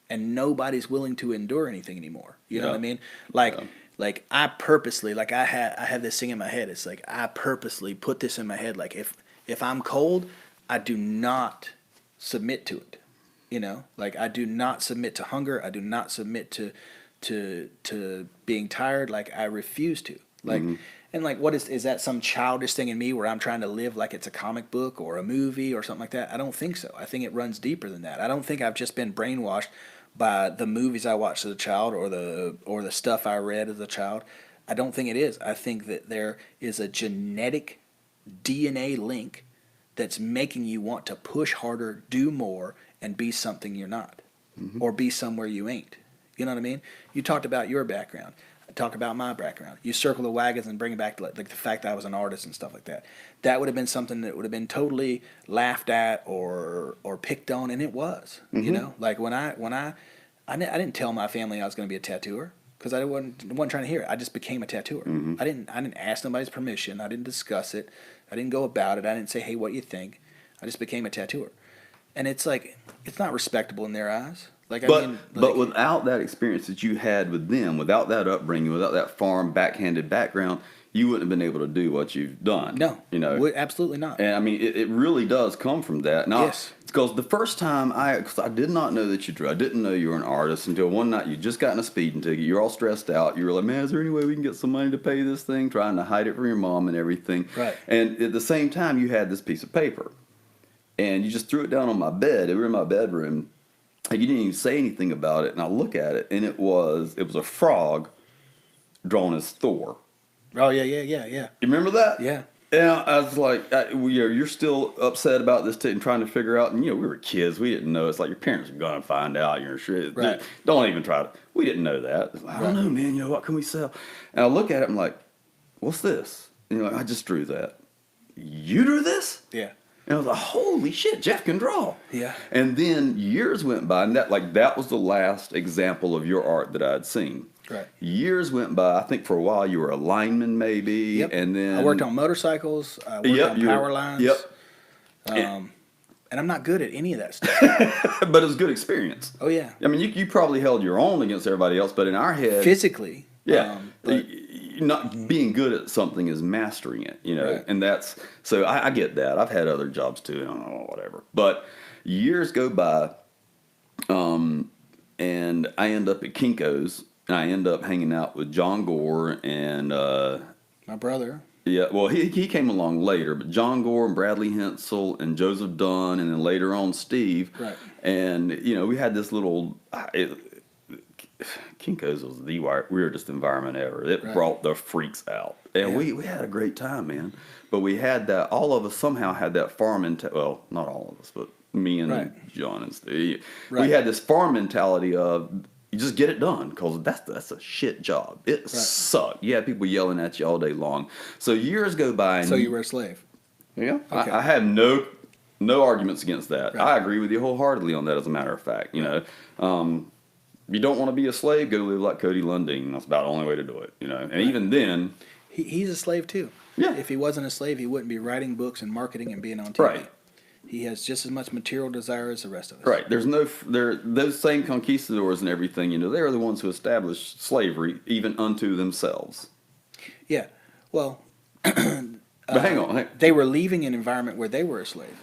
and nobody's willing to endure anything anymore. You know what I mean? Like I purposely, like I have this thing in my head. It's like I purposely put this in my head. Like if I'm cold, I do not submit to it. You know, like I do not submit to hunger. I do not submit to being tired. Like I refuse to. Like, and like, what is that some childish thing in me where I'm trying to live like it's a comic book or a movie or something like that? I don't think so. I think it runs deeper than that. I don't think I've just been brainwashed by the movies I watched as a child or the stuff I read as a child. I don't think it is. I think that there is a genetic DNA link that's making you want to push harder, do more, and be something you're not, or be somewhere you ain't. You know what I mean? You talked about your background. I talk about my background. You circle the wagons and bring it back to like the fact that I was an artist and stuff like that. That would have been something that would have been totally laughed at or picked on, and it was. You know, like when I didn't tell my family I was going to be a tattooer because I wasn't trying to hear it. I just became a tattooer. I didn't ask nobody's permission. I didn't discuss it. I didn't go about it. I didn't say, hey, what you think? I just became a tattooer. And it's like, it's not respectable in their eyes. Like, But without that experience that you had with them, without that upbringing, without that farm backhanded background, you wouldn't have been able to do what you've done. No, you know, absolutely not. And I mean, it really does come from that. Now, Yes. because the first time because I did not know that you drew. I didn't know you were an artist until one night you just gotten a speeding ticket. You're all stressed out. You were like, man, is there any way we can get some money to pay this thing? Trying to hide it from your mom and everything. Right. And at the same time, you had this piece of paper. And you just threw it down on my bed. We were in my bedroom. And you didn't even say anything about it. And I look at it, and it was a frog drawn as Thor. Oh, yeah. You remember that? Yeah. And I was like, you're still upset about this and trying to figure out. And, we were kids. We didn't know. It's like your parents are going to find out. You're sure. Right. Don't even try to. We didn't know that. I don't know, man. What can we sell? And I look at it. I'm like, what's this? And you're like, I just drew that. You drew this? Yeah. And I was like, holy shit, Jeff can draw. Yeah. And then years went by, and that was the last example of your art that I'd seen. Right. Years went by. I think for a while you were a lineman, maybe. Yep. And then I worked on motorcycles. I worked on power lines. Yep. And I'm not good at any of that stuff. But it was good experience. Oh, yeah. I mean, you probably held your own against everybody else, but in our head, Physically. yeah. But, Not being good at something is mastering it, Right. and that's so I get that. I've had other jobs too, I don't know, whatever. But years go by, and I end up at Kinko's, and I end up hanging out with John Gore and my brother. yeah, well he came along later, but John Gore and Bradley Hensel and Joseph Dunn, and then later on Steve, Right. and we had this little. Kinko's was the weirdest environment ever. It Right. brought the freaks out. And we had a great time, man. But we had that, all of us somehow had that farm mentality. Well, not all of us, but me and Right. John and Steve. Right. We had this farm mentality of, you just get it done, because that's a shit job. It sucked. You had people yelling at you all day long. So years go by. And So you were a slave. Yeah. Okay. I have no arguments against that. Right. I agree with you wholeheartedly on that, as a matter of fact. You don't want to be a slave, go live like Cody Lundin. That's about the only way to do it, And even then, He's a slave too. Yeah. If he wasn't a slave, he wouldn't be writing books and marketing and being on TV. Right. He has just as much material desire as the rest of us. right, those same conquistadors and everything, they're the ones who established slavery even unto themselves. Yeah. Well, But hang on. they were leaving an environment where they were a slave.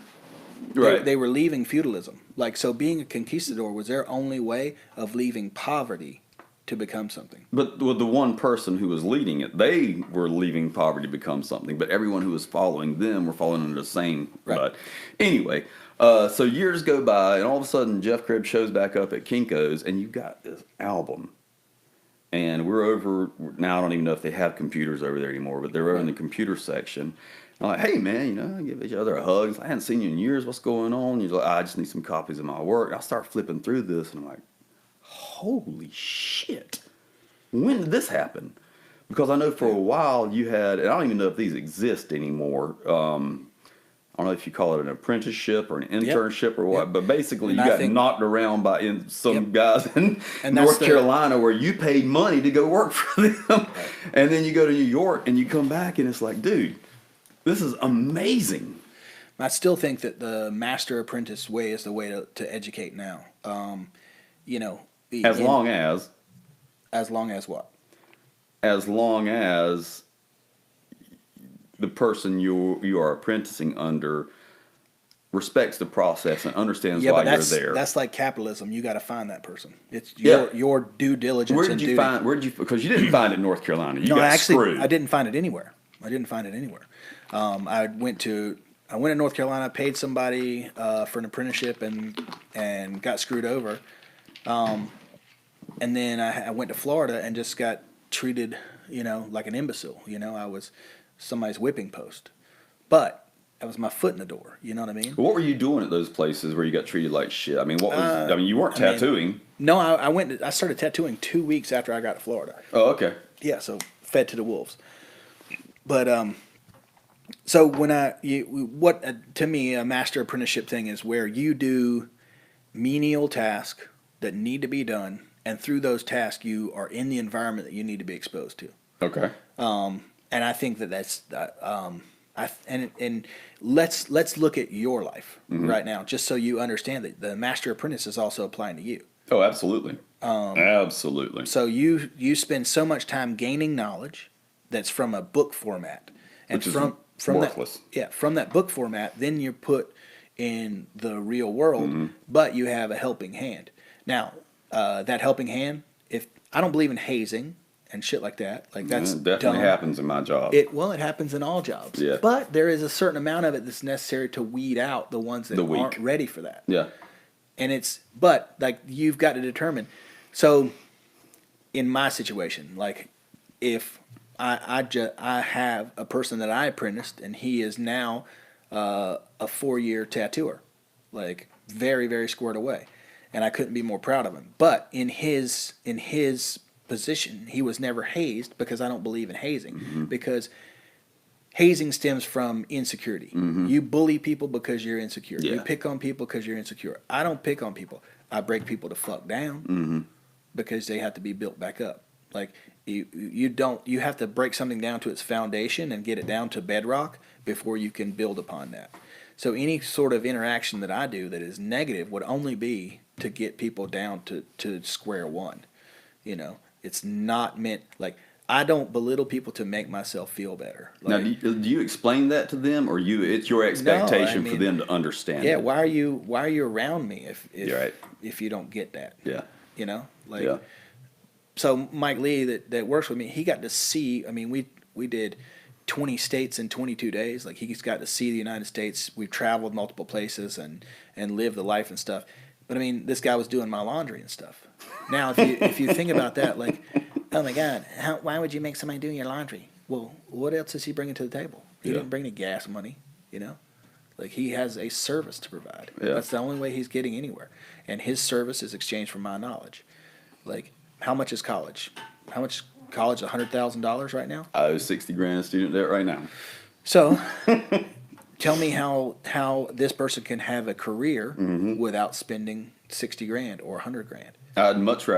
Right. They were leaving feudalism. So being a conquistador was their only way of leaving poverty to become something. But with the one person who was leading it, they were leaving poverty to become something. But everyone who was following them were following under the same. Right. But anyway, so years go by, and all of a sudden Jeff Cribb shows back up at Kinko's, and you got this album. And we're over now. I don't even know if they have computers over there anymore, but they're over in the computer section. I'm like, hey man, I give each other a hug. I hadn't seen you in years. What's going on? He's like, I just need some copies of my work. I start flipping through this, and I'm like, holy shit! When did this happen? Because I know for a while you had, and I don't even know if these exist anymore. I don't know if you call it an apprenticeship or an internship or what, but basically And you I got think- knocked around by some guys in And that's North the- Carolina where you paid money to go work for them, and then you go to New York and you come back and it's like, dude, this is amazing. I still think that the master apprentice way is the way to educate now. As long as what? as long as the person you are apprenticing under respects the process and understands why you're there. That's like capitalism. You got to find that person. It's Yeah. your due diligence. Where did and you duty. find? Because you didn't find it in North Carolina. You got actually, screwed. I didn't find it anywhere. I went to North Carolina, paid somebody for an apprenticeship, and got screwed over. And then I went to Florida and just got treated, like an imbecile. I was somebody's whipping post. But that was my foot in the door. You know what I mean? What were you doing at those places where you got treated like shit? I mean, what was? You weren't tattooing. No, I started tattooing 2 weeks after I got to Florida. Oh, okay. Yeah, so fed to the wolves. But so to me, a master apprenticeship thing is where you do menial tasks that need to be done, and through those tasks, you are in the environment that you need to be exposed to. Okay. And I think that's and let's look at your life right now, just so you understand that the master apprentice is also applying to you. Oh, absolutely. Absolutely. So you spend so much time gaining knowledge that's from a book format, and Which is from worthless. from that book format, then you're put in the real world, Mm-hmm. but you have a helping hand. Now, that helping hand, if I don't believe in hazing and shit like that, like that's It definitely dumb. happens in my job. It happens in all jobs. Yeah. But there is a certain amount of it that's necessary to weed out the ones that The weak. aren't ready for that. Yeah. And but like you've got to determine. So, in my situation, like if I have a person that I apprenticed and he is now a 4-year tattooer, like very very squared away, and I couldn't be more proud of him. But in his position, he was never hazed because I don't believe in hazing because hazing stems from insecurity. You bully people because you're insecure. Yeah. You pick on people because you're insecure. I don't pick on people. I break people to fuck down because they have to be built back up. Like you have to break something down to its foundation and get it down to bedrock before you can build upon that. So any sort of interaction that I do that is negative would only be to get people down to square one. You know, it's not meant like I don't belittle people to make myself feel better. Now, Like, do you explain that to them, or it's your expectation for mean, them to understand? yeah, it? why are you around me You're right. if you don't get that? Yeah. You know, like Yeah. so Mike Lee that works with me, he got to see. I mean, we did 20 states in 22 days. Like he's got to see the United States. We've traveled multiple places and lived the life and stuff. But I mean, this guy was doing my laundry and stuff. Now, if you think about that, like, oh my God, why would you make somebody do your laundry? Well, what else is he bringing to the table? He Yeah. didn't bring any gas money, you know. Like he has a service to provide. Yeah. That's the only way he's getting anywhere, and his service is exchanged for my knowledge. Like, how much is college? How much is college? $100,000 right now. I owe $60,000 student debt right now. So, tell me how this person can have a career without spending $60,000 or $100,000. I'd much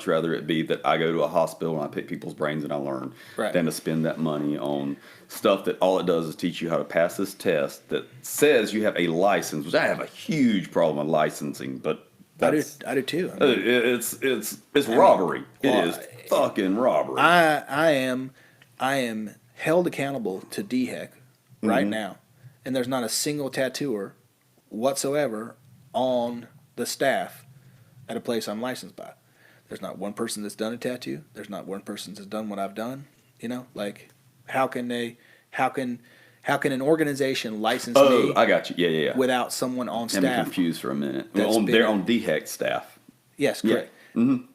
rather it be that I go to a hospital and I pick people's brains and I learn Right. than to spend that money on stuff that all it does is teach you how to pass this test that says you have a license, which I have a huge problem with licensing, but I that's, do too. I mean, it's robbery. It well, is fucking robbery. I am held accountable to DHEC right now, and there's not a single tattooer whatsoever on the staff at a place I'm licensed by. There's not one person that's done a tattoo. There's not one person that's done what I've done. You know, like how can an organization license me? I got you. Yeah. Without someone on I'm staff. confused for a minute. That's been They're a- on DHEC staff. Yes, Yeah. correct.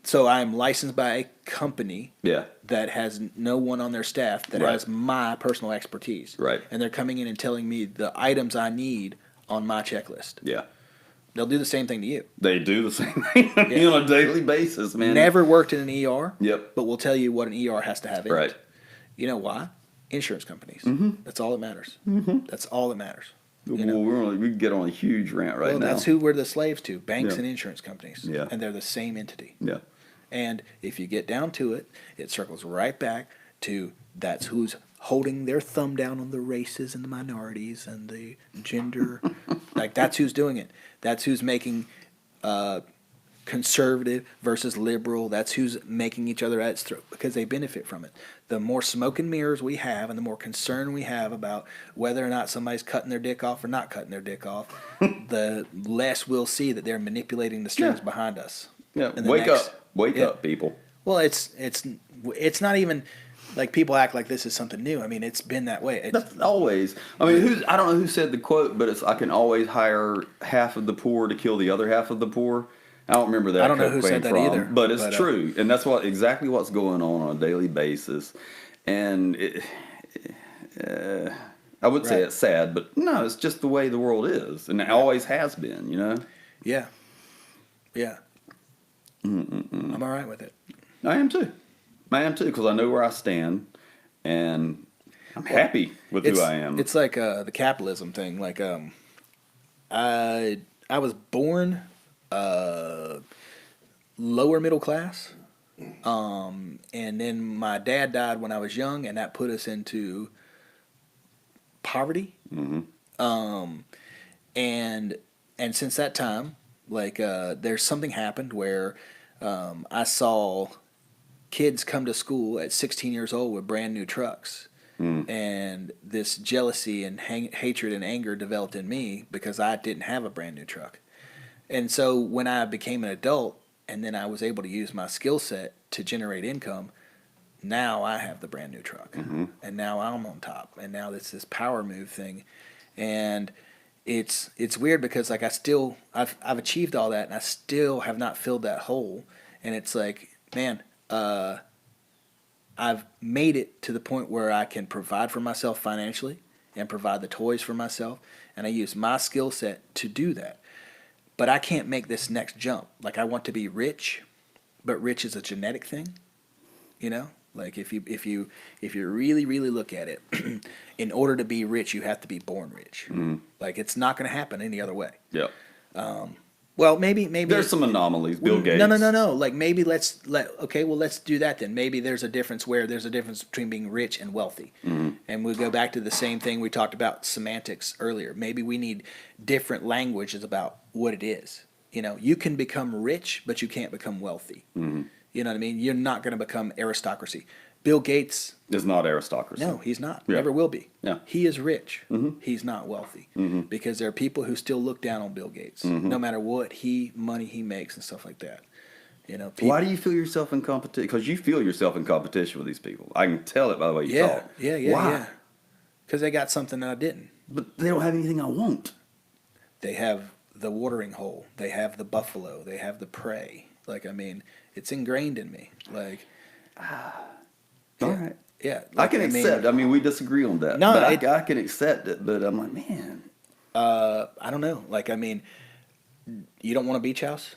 So I'm licensed by a company Yeah. that has no one on their staff that Right. has my personal expertise. Right. And they're coming in and telling me the items I need on my checklist. Yeah. They'll do the same thing to you. They do the same thing on a daily basis, man. Never worked in an ER. Yep. But will tell you what an ER has to have in Right. it. You know why? Insurance companies. That's all that matters. That's all that matters. You know? Well, we could get on a huge rant right Well, now. that's who we're the slaves to, banks Yeah. and insurance companies. Yeah. And they're the same entity. Yeah. And if you get down to it, it circles right back to that's who's holding their thumb down on the races and the minorities and the gender. Like, that's who's doing it. That's who's making conservative versus liberal. That's who's making each other at its throat because they benefit from it. The more smoke and mirrors we have and the more concern we have about whether or not somebody's cutting their dick off or not cutting their dick off, the less we'll see that they're manipulating the strings behind us. Yeah. And the Wake next- up. Wake yeah. up, people. Well, it's not even like people act like this is something new. I mean, it's been that way. That's always. I mean, I don't know who said the quote, but it's I can always hire half of the poor to kill the other half of the poor. I don't remember that. I don't know quote who came said that from, either, but it's but, true, and that's exactly what's going on a daily basis. And I would say Right. it's sad, but no, it's just the way the world is, and it always has been. You know. Yeah. I'm all right with it. I am too, because I know where I stand, and I'm happy with who I am. It's like the capitalism thing. Like I was born lower middle class, and then my dad died when I was young, and that put us into poverty. And since that time, like there's something happened where I saw kids come to school at 16 years old with brand new trucks. And this jealousy and hatred and anger developed in me because I didn't have a brand new truck. And so when I became an adult and then I was able to use my skill set to generate income, now I have the brand new truck. And now I'm on top. And now it's this power move thing. And it's weird because like I've achieved all that and I still have not filled that hole. And it's like, man, I've made it to the point where I can provide for myself financially and provide the toys for myself, and I use my skill set to do that. But I can't make this next jump. Like I want to be rich, but rich is a genetic thing, you know? Like if you really look at it, in order to be rich, you have to be born rich. Like it's not going to happen any other way. Yeah. Well, maybe there's some anomalies. Bill Gates. No. Like maybe let's do that then. Maybe there's a difference between being rich and wealthy. And we'll go back to the same thing we talked about semantics earlier. Maybe we need different languages about what it is. You know, you can become rich, but you can't become wealthy. You know what I mean? You're not going to become aristocracy. Bill Gates is not aristocracy. No, he's not. Yeah. Never will be. Yeah. He is rich. He's not wealthy. Because there are people who still look down on Bill Gates, no matter what money he makes and stuff like that. You know. Why do you feel yourself in competition? Because you feel yourself in competition with these people. I can tell it by the way you talk. Yeah. Why? Because they got something that I didn't. But they don't have anything I want. They have the watering hole. They have the buffalo. They have the prey. Like, I mean, it's ingrained in me. Like, all right. Yeah. Like, I can accept. I mean, we disagree on that. No, but I can accept it. But I'm like, man. I don't know. Like, I mean, you don't want a beach house?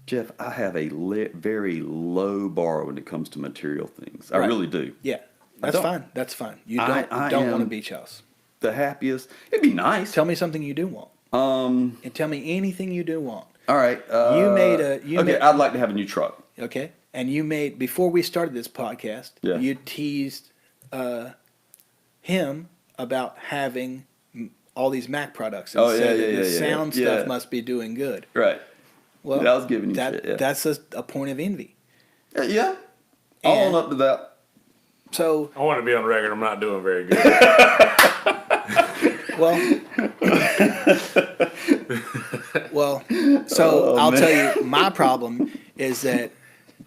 Jeff, I have a very low bar when it comes to material things. I really do. Yeah. That's fine. That's fine. You don't want a beach house. The happiest. It'd be nice. Tell me something you do want. And tell me anything you do want. All right. I'd like to have a new truck. Okay. And before we started this podcast, you teased him about having all these Mac products and said that the sound stuff must be doing good. Right. Well, I was giving you shit. Yeah. That's a point of envy. Yeah. I'll own up to that. So I want to be on record. I'm not doing very good. I'll tell you, my problem is that,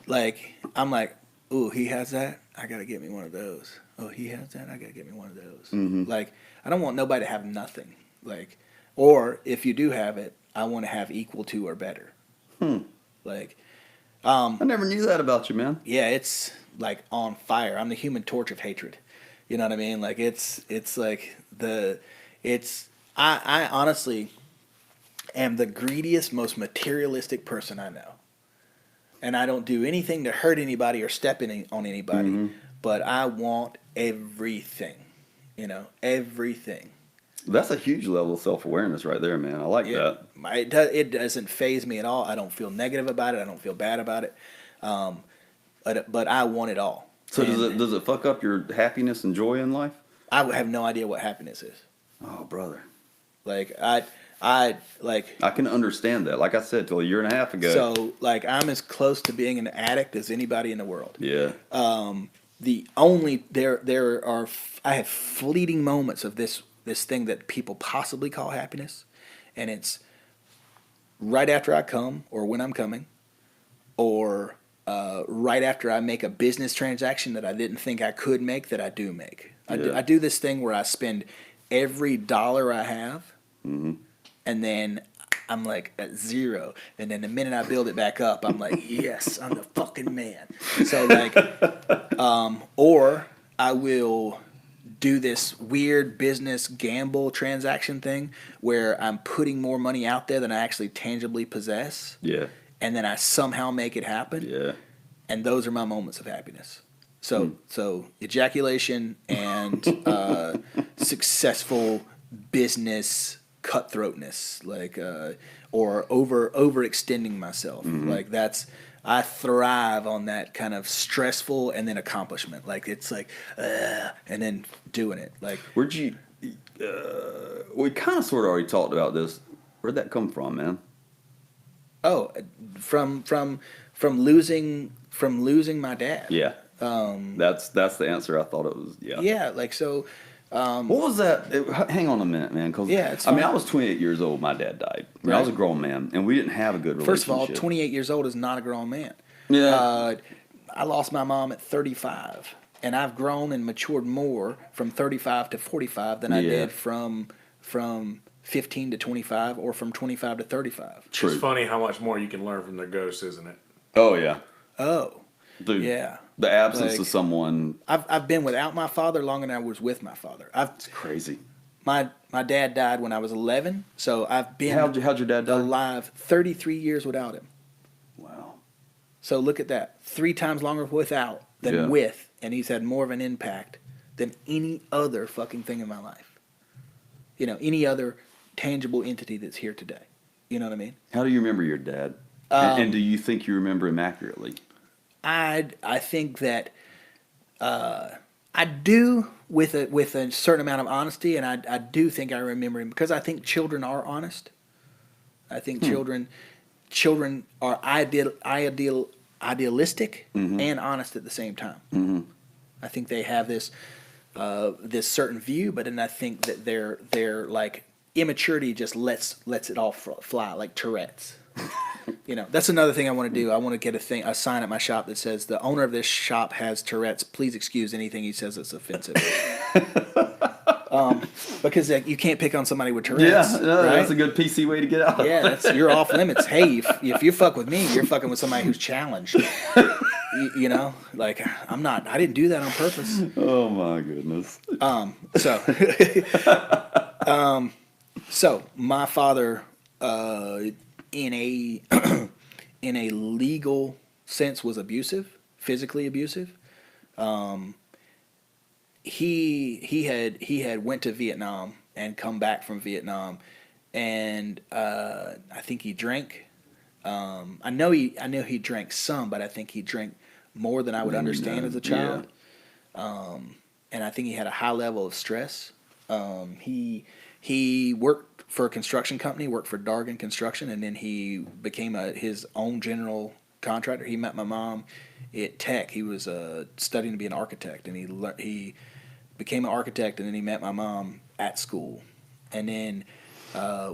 like, I'm like, ooh, he has that. I gotta get me one of those. Oh, he has that. I gotta get me one of those. Like, I don't want nobody to have nothing. Like, or if you do have it, I want to have equal to or better. Like, I never knew that about you, man. Yeah, it's like on fire. I'm the Human Torch of hatred. You know what I mean? Like it's like I honestly am the greediest, most materialistic person I know. And I don't do anything to hurt anybody or step on anybody, but I want everything. You know, everything. That's a huge level of self-awareness right there, man. I like that. It doesn't faze me at all. I don't feel negative about it. I don't feel bad about it. But I want it all. So does it fuck up your happiness and joy in life? I have no idea what happiness is. Oh, brother. Like I can understand that. Like I said, till a year and a half ago. So like I'm as close to being an addict as anybody in the world. Yeah. I have fleeting moments of this thing that people possibly call happiness, and it's right after I come or when I'm coming, or right after I make a business transaction that I didn't think I could make that I do make. I do this thing where I spend every dollar I have, and then I'm like at zero, and then the minute I build it back up, I'm like, yes, I'm the fucking man. So like, or I will do this weird business gamble transaction thing where I'm putting more money out there than I actually tangibly possess. Yeah. And then I somehow make it happen. Yeah. And those are my moments of happiness. So ejaculation and successful business cutthroatness, like or overextending myself. Like I thrive on that kind of stressful and then accomplishment. Like it's like and then doing it. Like where'd you? We kind of sort of already talked about this. Where'd that come from, man? Oh, from from losing my dad. Yeah. That's the answer. I thought it was. Yeah. Yeah, like so. What was that? Hang on a minute, man. Because Yeah, it's I mean, fine. I was 28 years old. My dad died. I mean, I Right. was a grown man, and we didn't have a good relationship. First of all, 28 years old is not a grown man. Yeah. I lost my mom at 35, and I've grown and matured more from 35 to 45 than I did from 15 to 25 or from 25 to 35. True. It's funny how much more you can learn from their ghosts, isn't it? Oh yeah. Oh, Dude. yeah. The absence Like, of someone. I've been without my father longer than I was with my father. It's crazy. My dad died when I was 11, so I've been How'd your dad die? alive 33 years without him. Wow. So look at that. 3 times longer without than with, and he's had more of an impact than any other fucking thing in my life. You know, any other tangible entity that's here today. You know what I mean? How do you remember your dad? And do you think you remember him accurately? I think that I do with a certain amount of honesty, and I do think I remember him because I think children are honest. I think children are idealistic and honest at the same time. Mm-hmm. I think they have this certain view, but then I think that their like immaturity just lets it all fly like Tourette's. You know, that's another thing I want to do. I want to get a sign at my shop that says the owner of this shop has Tourette's. Please excuse anything he says that's offensive. Because you can't pick on somebody with Tourette's. Yeah, no, right? That's a good PC way to get out. Yeah, you're off limits. Hey, if you fuck with me, you're fucking with somebody who's challenged. You know, like I didn't do that on purpose. Oh my goodness. So my father, in a in a legal sense, was abusive, physically abusive. He had went to Vietnam and come back from Vietnam, and I think he drank. I know he drank some, but I think he drank more than I would understand as a child. Yeah. And I think he had a high level of stress. He worked for a construction company, worked for Dargan Construction, and then he became his own general contractor. He met my mom at Tech. He was studying to be an architect, and he became an architect, and then he met my mom at school, and then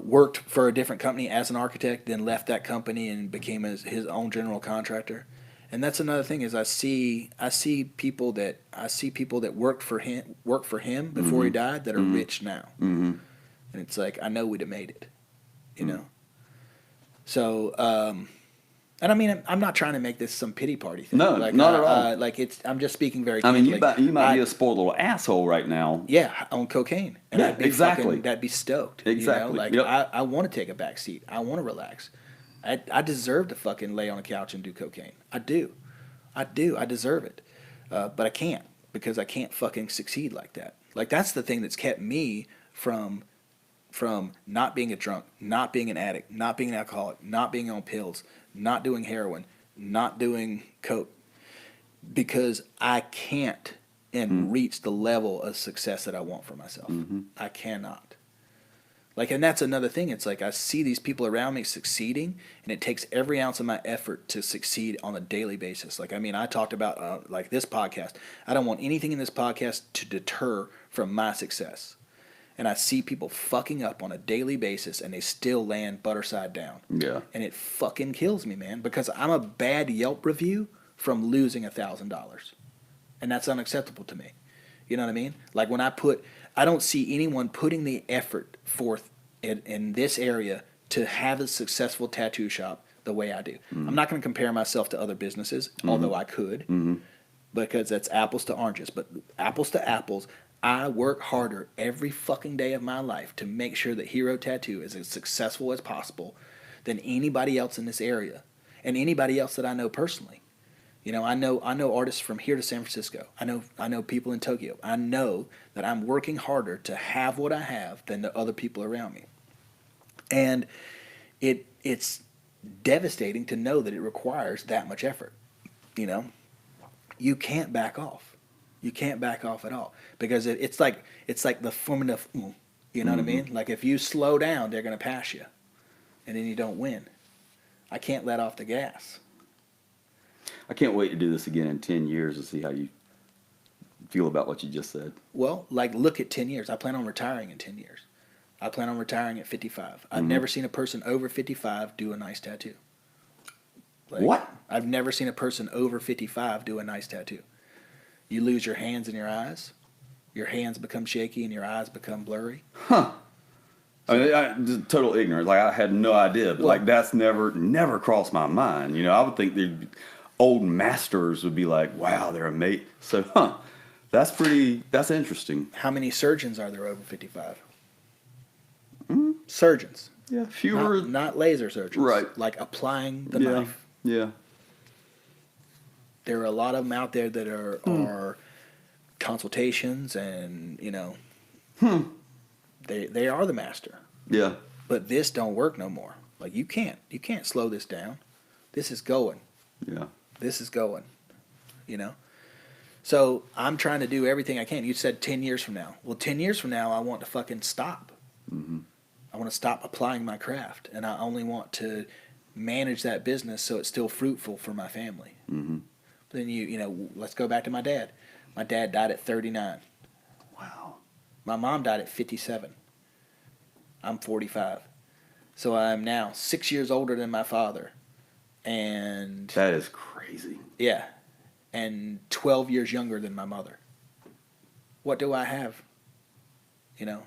worked for a different company as an architect, then left that company and became his own general contractor. And that's another thing is I see people that worked for him before he died that are rich now. Mm-hmm. And it's like, I know we'd have made it, you know? So, and I mean, I'm not trying to make this some pity party thing. No, like, not at all. Like I'm just speaking very I mean, candidly. you might be a spoiled little asshole right now. Yeah, on cocaine. And Yeah, exactly. That'd be stoked. Exactly. You know? Like, Yep. I want to take a back seat. I want to relax. I deserve to fucking lay on a couch and do cocaine. I do. I deserve it. But I can't because I can't fucking succeed like that. Like, that's the thing that's kept me from not being a drunk, not being an addict, not being an alcoholic, not being on pills, not doing heroin, not doing coke, because I can't reach the level of success that I want for myself. Mm-hmm. I cannot. Like, and that's another thing. It's like I see these people around me succeeding, and it takes every ounce of my effort to succeed on a daily basis. Like, I mean, I talked about like this podcast. I don't want anything in this podcast to deter from my success. And I see people fucking up on a daily basis, and they still land butter side down. Yeah. And it fucking kills me, man, because I'm a bad Yelp review from losing $1,000. And that's unacceptable to me. You know what I mean? Like, when I don't see anyone putting the effort forth in this area to have a successful tattoo shop the way I do. Mm-hmm. I'm not going to compare myself to other businesses, although I could, because that's apples to oranges. But apples to apples, I work harder every fucking day of my life to make sure that Hero Tattoo is as successful as possible than anybody else in this area and anybody else that I know personally. You know, I know artists from here to San Francisco. I know people in Tokyo. I know that I'm working harder to have what I have than the other people around me. And it's devastating to know that it requires that much effort. You know, you can't back off. You can't back off at all, because it's like the Formula, you know what I mean? Like, if you slow down, they're going to pass you, and then you don't win. I can't let off the gas. I can't wait to do this again in 10 years and see how you feel about what you just said. Well, like, look at 10 years. I plan on retiring in 10 years. I plan on retiring at 55. I've never seen a person over 55 do a nice tattoo. Like, What? I've never seen a person over 55 do a nice tattoo. You lose your hands and your eyes. Your hands become shaky and your eyes become blurry. Huh. I mean, just total ignorance. Like, I had no idea. But, like, that's never crossed my mind. You know, I would think the old masters would be like, wow, they're a mate. So, that's interesting. How many surgeons are there over 55? Surgeons. Yeah, fewer. Not laser surgeons. Right. Like applying the knife. Yeah. There are a lot of them out there that are consultations and, you know, they are the master. Yeah. But this don't work no more. Like, you can't slow this down. This is going. Yeah. This is going, you know? So I'm trying to do everything I can. You said 10 years from now. Well, 10 years from now, I want to fucking stop. I want to stop applying my craft, and I only want to manage that business so it's still fruitful for my family. Then you know, let's go back to my dad. My dad died at 39. Wow. My mom died at 57. I'm 45. So I'm now 6 years older than my father. And That is crazy. yeah, and 12 years younger than my mother. What do I have? You know,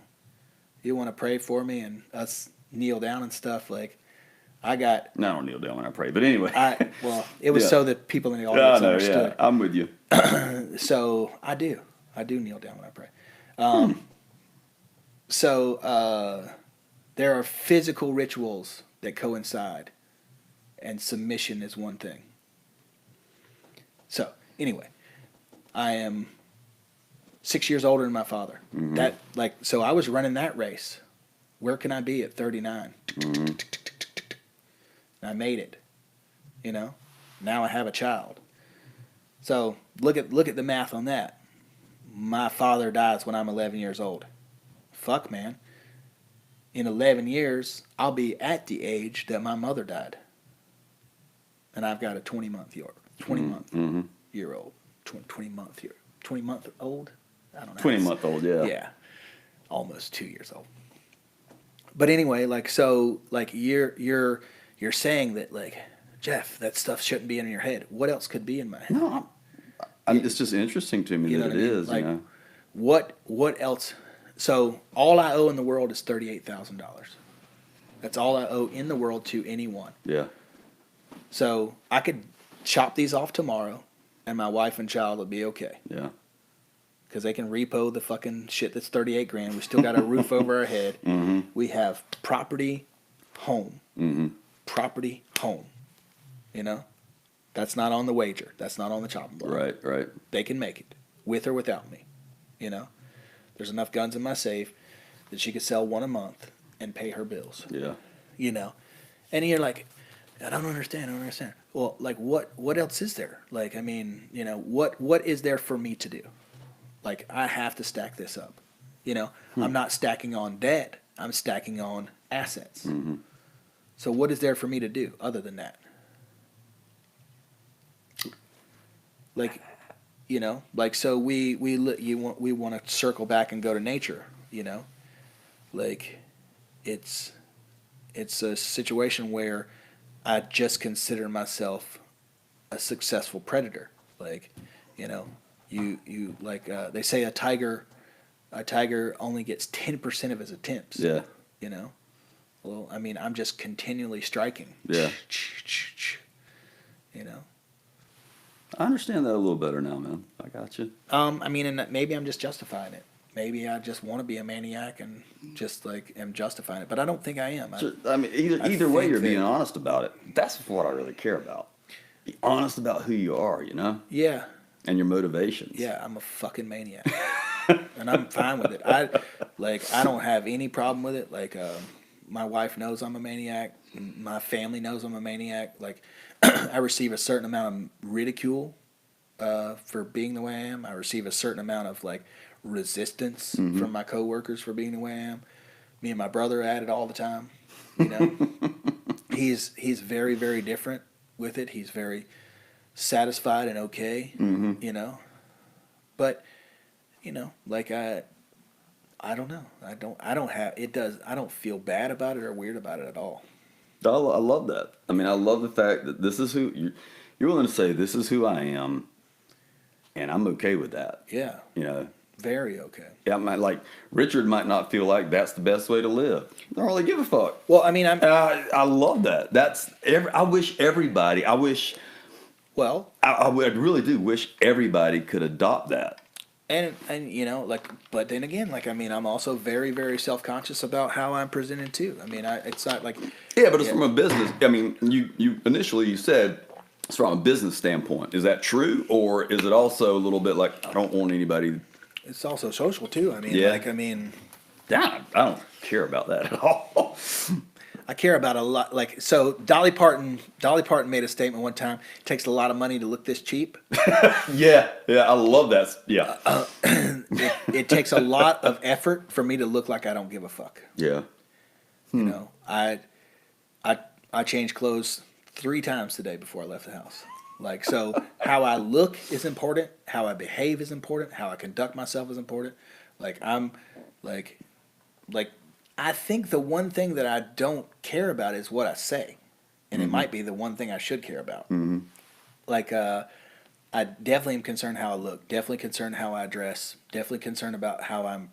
you want to pray for me and us kneel down and stuff, like, I got... No, I don't kneel down when I pray, but anyway. Well, it was Yeah. so that people in the audience understood. Yeah, I'm with you. So I do kneel down when I pray. There are physical rituals that coincide, and submission is one thing. So anyway, I am 6 years older than my father. So I was running that race. Where can I be at 39? And I made it. You know, now I have a child. So look at the math on that. My father dies when I'm 11 years old. Fuck, man. In 11 years, I'll be at the age that my mother died. And I've got a 20 month year old. 20 month old? I don't know. 20 month old, yeah. Yeah. Almost 2 years old. But anyway, like, so, like, you're saying that, like, Jeff, that stuff shouldn't be in your head. What else could be in my head? No, it's just interesting to me that it is. Like, you know? what else? So all I owe in the world is $38,000. That's all I owe in the world to anyone. Yeah. So I could chop these off tomorrow, and my wife and child would be okay. Yeah. Because they can repo the fucking shit that's 38 grand. We still got a roof over our head. We have property, home. Property, home. You know? That's not on the wager. That's not on the chopping block. Right. They can make it, with or without me. You know? There's enough guns in my safe that she could sell one a month and pay her bills. Yeah. You know? And you're like, I don't understand. Well, like, what else is there? Like, I mean, you know, what is there for me to do? Like, I have to stack this up. You know? I'm not stacking on debt. I'm stacking on assets. So what is there for me to do other than that? Like, you know, like, so we want to circle back and go to nature, you know? Like, it's a situation where I just consider myself a successful predator. Like, you know, you like, they say a tiger only gets 10% of his attempts. Yeah. You know? Well, I mean, I'm just continually striking. Yeah. You know? I understand that a little better now, man. I got you. I mean, and maybe I'm just justifying it. Maybe I just want to be a maniac and just, like, am justifying it. But I don't think I am. I mean, either way, you're being that- honest about it. That's what I really care about. Be honest about who you are, you know? Yeah. And your motivations. Yeah, I'm a fucking maniac. And I'm fine with it. I don't have any problem with it. Like, my wife knows I'm a maniac. My family knows I'm a maniac. Like, I receive a certain amount of ridicule for being the way I am. I receive a certain amount of, like, resistance from my coworkers for being the way I am. Me and my brother are at it all the time. You know, he's very, very different with it. He's very satisfied and okay, you know. But, you know, like I don't know. I don't feel bad about it or weird about it at all. I love that. I mean, I love the fact that this is who you're willing to say. This is who I am, and I'm okay with that. Yeah. You know. Very okay. Yeah, like Richard might not feel like that's the best way to live. I don't really give a fuck. Well, I mean, I love that. I wish everybody. Well, I really do wish everybody could adopt that. and you know, like, but then again, like, I mean, I'm also very, very self-conscious about how I'm presented too. I mean, it's not like Yeah, but it's from a business. I mean, you initially said it's from a business standpoint. Is that true, or is it also a little bit like I don't want anybody? it's also social too. I mean, Yeah. like, I mean, I don't care about that at all. I care about a lot. Like, so Dolly Parton made a statement one time. It takes a lot of money to look this cheap. Yeah, I love that. Yeah, It takes a lot of effort for me to look like I don't give a fuck. yeah. You know, I changed clothes 3 times today before I left the house. Like, so how I look is important. How I behave is important. How I conduct myself is important. Like, I'm like I think the one thing that I don't care about is what I say, and it might be the one thing I should care about. Like, I definitely am concerned how I look. Definitely concerned how I dress. Definitely concerned about how I'm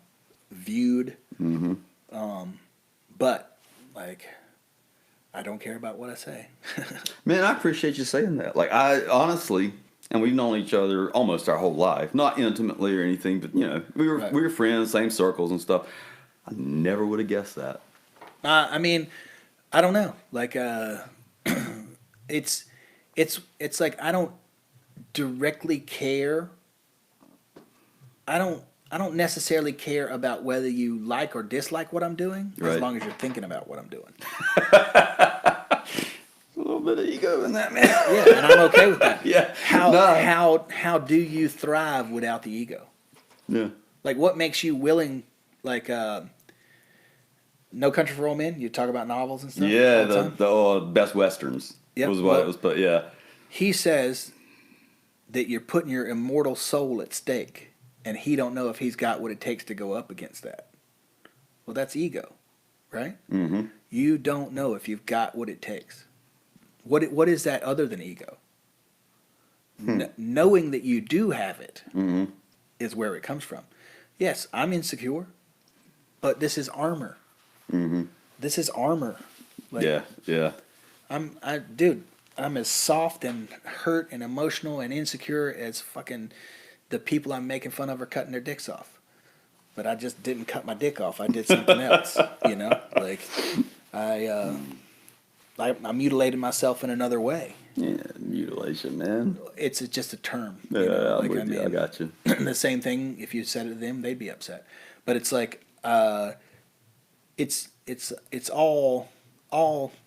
viewed. But like, I don't care about what I say. Man, I appreciate you saying that. Like, I honestly, and we've known each other almost our whole life, not intimately or anything, but you know, we were friends, same circles and stuff. I never would have guessed that. I mean, I don't know. Like, it's like I don't directly care. I don't necessarily care about whether you like or dislike what I'm doing, Right. as long as you're thinking about what I'm doing. A little bit of ego in that, man. Yeah, and I'm okay with that. Yeah. How do you thrive without the ego? Yeah. Like, what makes you willing? Like, No Country for Old Men. You talk about novels and stuff. Yeah, all the time? the best westerns Yep. was what it was. But yeah, He says that you're putting your immortal soul at stake, and he don't know if he's got what it takes to go up against that. Well, that's ego, right? mm-hmm. You don't know if you've got what it takes. What is that other than ego? Knowing that you do have it is where it comes from. Yes, I'm insecure, but this is armor. This is armor. Like, yeah. Dude, I'm as soft and hurt and emotional and insecure as fucking the people I'm making fun of are cutting their dicks off. But I just didn't cut my dick off. I did something else, you know? Like, I mutilated myself in another way. Yeah, mutilation, man. It's just a term. Yeah, you know? I'm Like, with you. I got you. The same thing, if you said it to them, they'd be upset. But it's like, it's all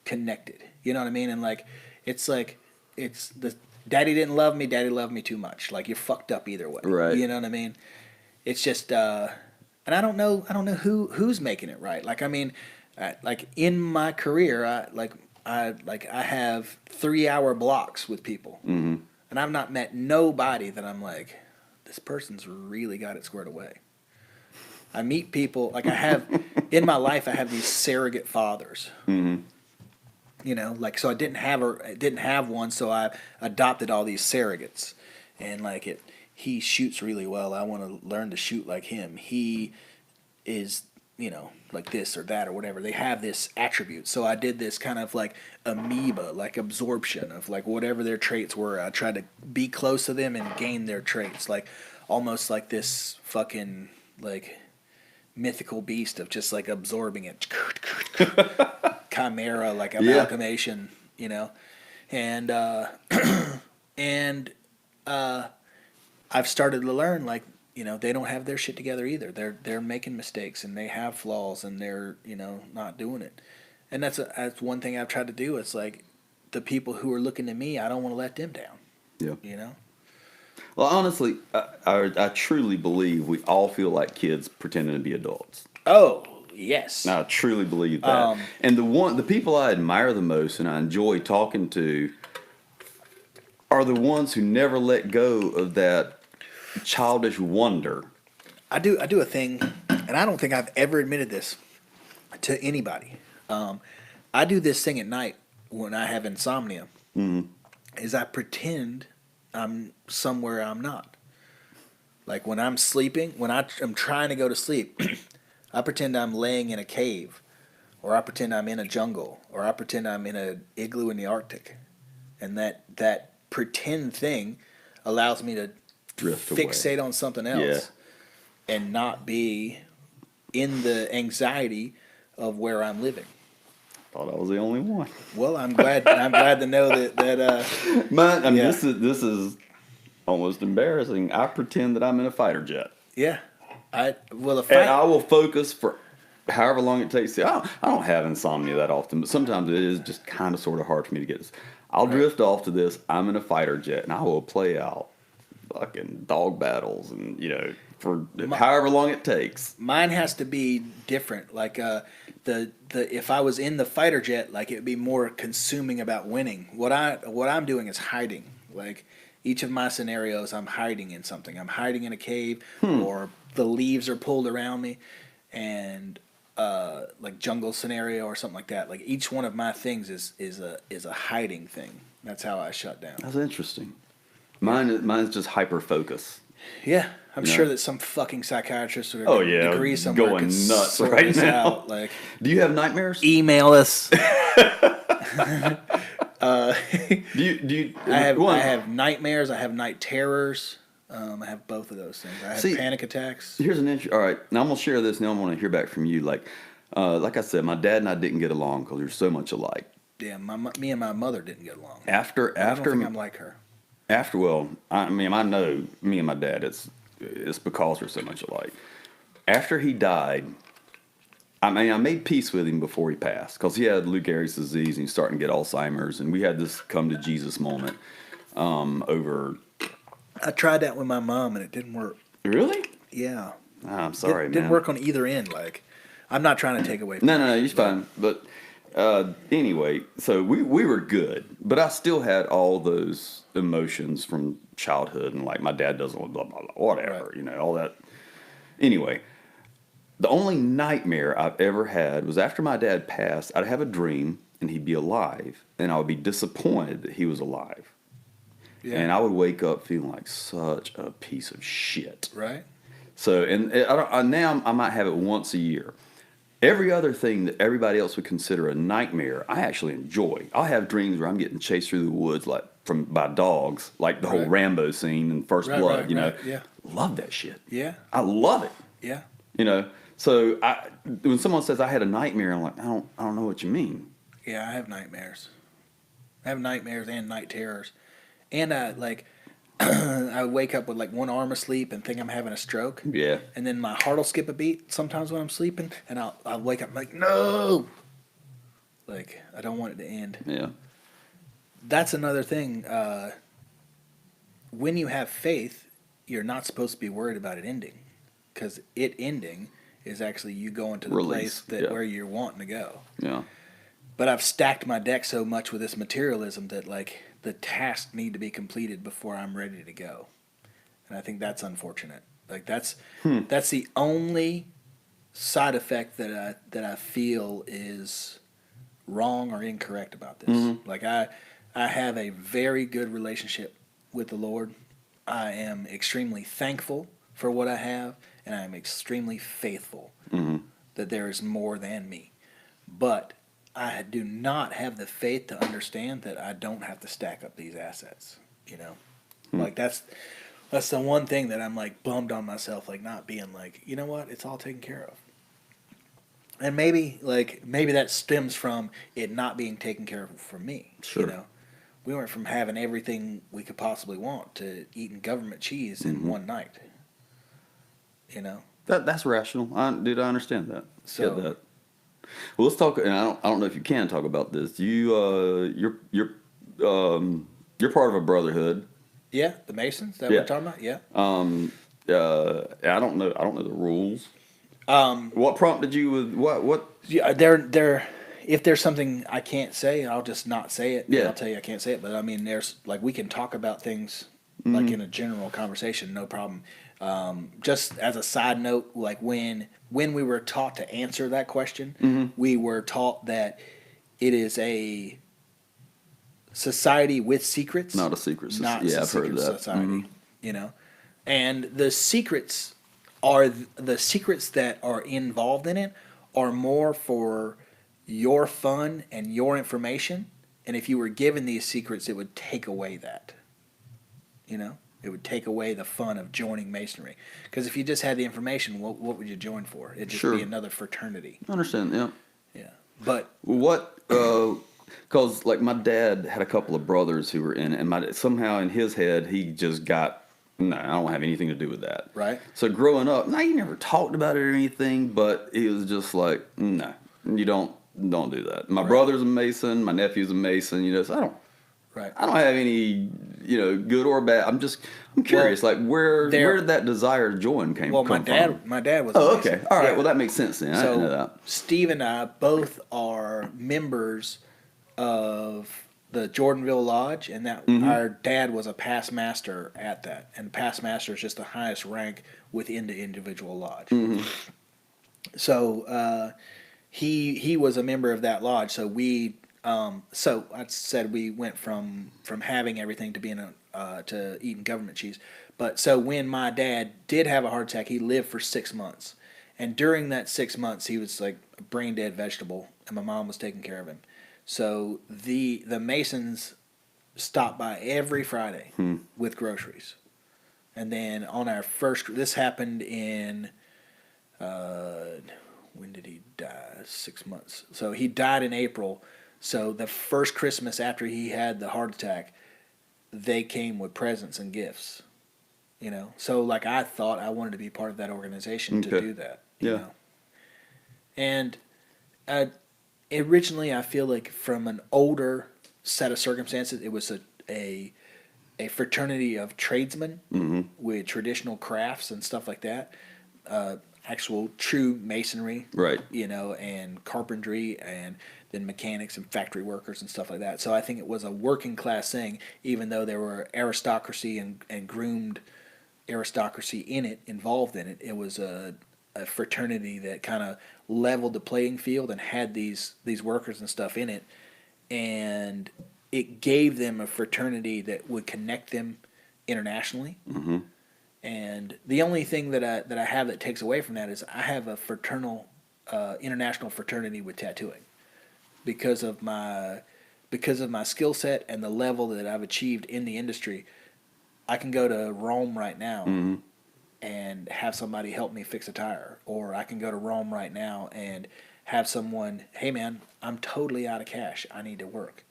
connected. You know what I mean? And like it's the daddy didn't love me, daddy loved me too much. Like, you're fucked up either way. Right. You know what I mean? It's just and I don't know who's making it right. Like, I mean, like in my career, I have 3-hour blocks with people. And I've not met nobody that I'm like, this person's really got it squared away. I meet people, like, I have in my life, I have these surrogate fathers. You know, like, so I didn't have one, so I adopted all these surrogates. And like, he shoots really well. I want to learn to shoot like him. He is, you know, like this or that or whatever. They have this attribute. So I did this kind of like amoeba, like absorption of like whatever their traits were. I tried to be close to them and gain their traits, like almost like this fucking like mythical beast of just like absorbing it. Chimera, like amalgamation, you know. And I've started to learn, like, you know, they don't have their shit together either. They're making mistakes and they have flaws and they're, you know, not doing it. And that's one thing I've tried to do. It's like the people who are looking to me, I don't want to let them down. Yeah. You know? Well, honestly, I truly believe we all feel like kids pretending to be adults. Oh, yes. I truly believe that. And the people I admire the most and I enjoy talking to are the ones who never let go of that childish wonder. I do a thing, and I don't think I've ever admitted this to anybody. I do this thing at night when I have insomnia. Is I pretend I'm somewhere I'm not. Like when I'm sleeping, when I'm trying to go to sleep, I pretend I'm laying in a cave, or I pretend I'm in a jungle, or I pretend I'm in an igloo in the Arctic, and that pretend thing allows me to Drift fixate away. on something else and not be in the anxiety of where I'm living. Thought I was the only one. Well, I'm glad to know that Man, I mean, this is almost embarrassing. I pretend that I'm in a fighter jet. yeah. And I will focus for however long it takes. I don't have insomnia that often, but sometimes it is just kind of sort of hard for me to get this. I'll drift off to this. I'm in a fighter jet, and I will play out fucking dog battles, and for however long it takes. Mine has to be different. Like the if I was in the fighter jet, like it would be more consuming about winning. What I'm doing is hiding. Like each of my scenarios, I'm hiding in something. I'm hiding in a cave, or the leaves are pulled around me, and like jungle scenario or something like that. Like each one of my things is a hiding thing. That's how I shut down. That's interesting. Mine's just hyper focus. Yeah, I'm sure that some fucking psychiatrist with a degree somewhere going could nuts sort right this now. out. Like, do you have nightmares? Email us. Do you? I have nightmares. I have night terrors. I have both of those things. I have panic attacks. Here's an issue. All right, now I'm gonna share this. Now I want to hear back from you. Like I said, my dad and I didn't get along because we were so much alike. Yeah, me and my mother didn't get along. I don't think I'm like her. I know me and my dad. It's because we're so much alike. After he died, I made peace with him before he passed because he had Lou Gehrig's disease and he's starting to get Alzheimer's, and we had this come to Jesus moment over. I tried that with my mom and it didn't work. Really? Yeah. I'm sorry, man. Didn't work on either end. Like, I'm not trying to take away from No, you're fine. But anyway, so we were good, but I still had all those emotions from childhood, and like my dad doesn't blah, blah, blah, whatever, all that. Anyway, the only nightmare I've ever had was after my dad passed, I'd have a dream and he'd be alive, and I would be disappointed that he was alive. Yeah. And I would wake up feeling like such a piece of shit. Right. So, and now I might have it once a year. Every other thing that everybody else would consider a nightmare, I actually enjoy. I'll have dreams where I'm getting chased through the woods by dogs, like the whole Rambo scene in First Blood. Yeah. Love that shit. Yeah. I love it. Yeah. So when someone says I had a nightmare, I'm like, I don't know what you mean. Yeah, I have nightmares. I have nightmares and night terrors, and I wake up with like one arm asleep and think I'm having a stroke. Yeah. And then my heart will skip a beat sometimes when I'm sleeping, and I'll wake up like, no! Like, I don't want it to end. Yeah. That's another thing. When you have faith, you're not supposed to be worried about it ending, because it ending is actually you going to the place where you're wanting to go. Yeah. But I've stacked my deck so much with this materialism that like the tasks need to be completed before I'm ready to go, and I think that's unfortunate. Like that's the only side effect that I feel is wrong or incorrect about this. Mm-hmm. Like I have a very good relationship with the Lord. I am extremely thankful for what I have, and I am extremely faithful that there is more than me. But I do not have the faith to understand that I don't have to stack up these assets, Like that's the one thing that I'm like bummed on myself, like not being like, you know what, it's all taken care of. And maybe that stems from it not being taken care of for me. Sure. We went from having everything we could possibly want to eating government cheese in one night. That's rational. I understand that. So, get that. Well, let's talk. And I don't know if you can talk about this. You're part of a brotherhood. Yeah, the Masons. That we're talking about. Yeah. I don't know the rules. What prompted you with what? Yeah, they're if there's something I can't say, I'll just not say it. Yeah. I'll tell you I can't say it. But I mean, there's like we can talk about things like in a general conversation, no problem. Just as a side note, like when we were taught to answer that question, we were taught that it is a society with secrets, Not a secret not society. Yeah, a I've heard secret that. society. You know, and the secrets are the secrets that are involved in it are more for your fun and your information. And if you were given these secrets, it would take away that. You know, it would take away the fun of joining Masonry. Because if you just had the information, what would you join for? It'd just Sure. be another fraternity. I understand. Yeah. Yeah, but What? Because like my dad had a couple of brothers who were in it, and somehow in his head he just got, no, I don't have anything to do with that. right. So growing up, he never talked about it or anything, but he was just like, no, you don't do that. My Right. brother's a Mason, my nephew's a Mason, so Right. I don't have any, good or bad. I'm curious, Well, like where did that desire to join come Well, from? my dad was. Oh, a Mason. okay. All right. Yeah. Well, that makes sense then. I didn't know that. Steve and I both are members of the Jordanville Lodge, and that our dad was a past master at that, and past master is just the highest rank within the individual lodge. So he was a member of that lodge. So so I said we went from having everything to being to eating government cheese. But so when my dad did have a heart attack, he lived for 6 months, and during that 6 months, he was like a brain dead vegetable, and my mom was taking care of him. So the Masons stopped by every Friday with groceries, and then on our first, this happened in when did he die? 6 months. So he died in April. So the first Christmas after he had the heart attack, they came with presents and gifts. So like I thought I wanted to be part of that organization to do that. You know? And originally I feel like from an older set of circumstances, it was a fraternity of tradesmen with traditional crafts and stuff like that. Actual true masonry, Right. And carpentry, and then mechanics and factory workers and stuff like that. So I think it was a working class thing, even though there were aristocracy and groomed aristocracy involved in it. It was a fraternity that kind of leveled the playing field and had these workers and stuff in it, and it gave them a fraternity that would connect them internationally. And the only thing that I have that takes away from that is I have a fraternal, international fraternity with tattooing, because of my skill set and the level that I've achieved in the industry. I can go to Rome right now and have somebody help me fix a tire, or I can go to Rome right now and have someone, hey man, I'm totally out of cash, I need to work,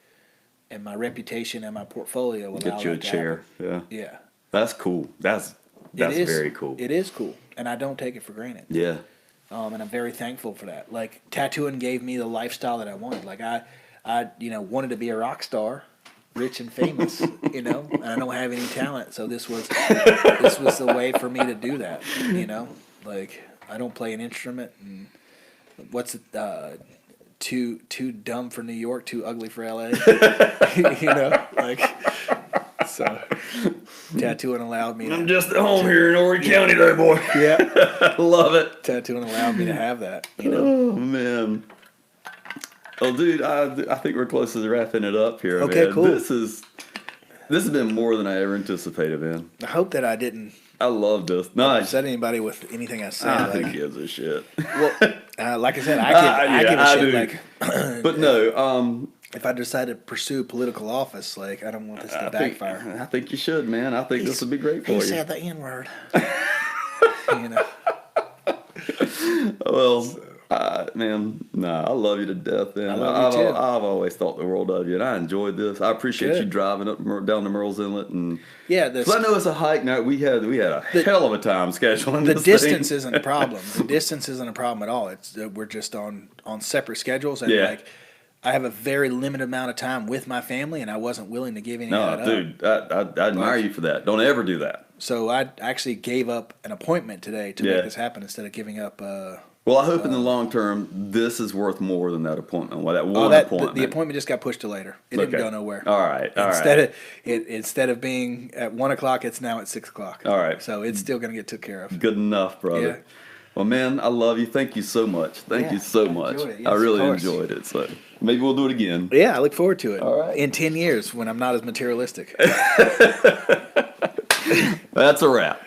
and my reputation and my portfolio allow Get you a that to chair. happen. Yeah. Yeah. That's cool. That's very cool. It is cool, and I don't take it for granted. Yeah. And I'm very thankful for that. Like, tattooing gave me the lifestyle that I wanted. Like, I wanted to be a rock star, rich and famous, and I don't have any talent, so this was the way for me to do that. Like, I don't play an instrument, and what's it? Too dumb for New York, too ugly for LA. So tattooing allowed me. I'm just at home here in Horry County, though, boy. Yeah, Love it. tattooing allowed me to have that. Oh man. Oh, dude, I think we're close to wrapping it up here. Okay, man. cool. This has been more than I ever anticipated, man. I hope that I didn't I love this. Nice. upset anybody with anything I said. I gives a shit. Well, like I said, I give a shit. Do. But no, if I decide to pursue political office, like, I don't want this to backfire. I think you should, man. I think this would be great for He you. said the N-word. Well, man, I love you to death, man. I love you too. I've always thought the world of you, and I enjoyed this. I appreciate you driving up down to Merle's Inlet, and yeah, because I know it's a hike. Now we had a hell of a time scheduling the this distance thing. isn't a problem. The distance isn't a problem at all. It's we're just on separate schedules, and like, I have a very limited amount of time with my family, and I wasn't willing to give any of that up. Dude, I admire you for that. Don't ever do that. So I actually gave up an appointment today to make this happen instead of giving up Well, I hope in the long term, this is worth more than that appointment. Well, that one Oh, appointment. the appointment just got pushed to later. It didn't go nowhere. All right. Instead of being at 1:00, it's now at 6:00. All right. So it's still going to get took care of. Good enough, brother. Yeah. Well, man, I love you. Thank you so much. Thank you so much. enjoyed it. Yes, I really of course. enjoyed it. So maybe we'll do it again. Yeah, I look forward to it. All right. In 10 years when I'm not as materialistic. That's a wrap.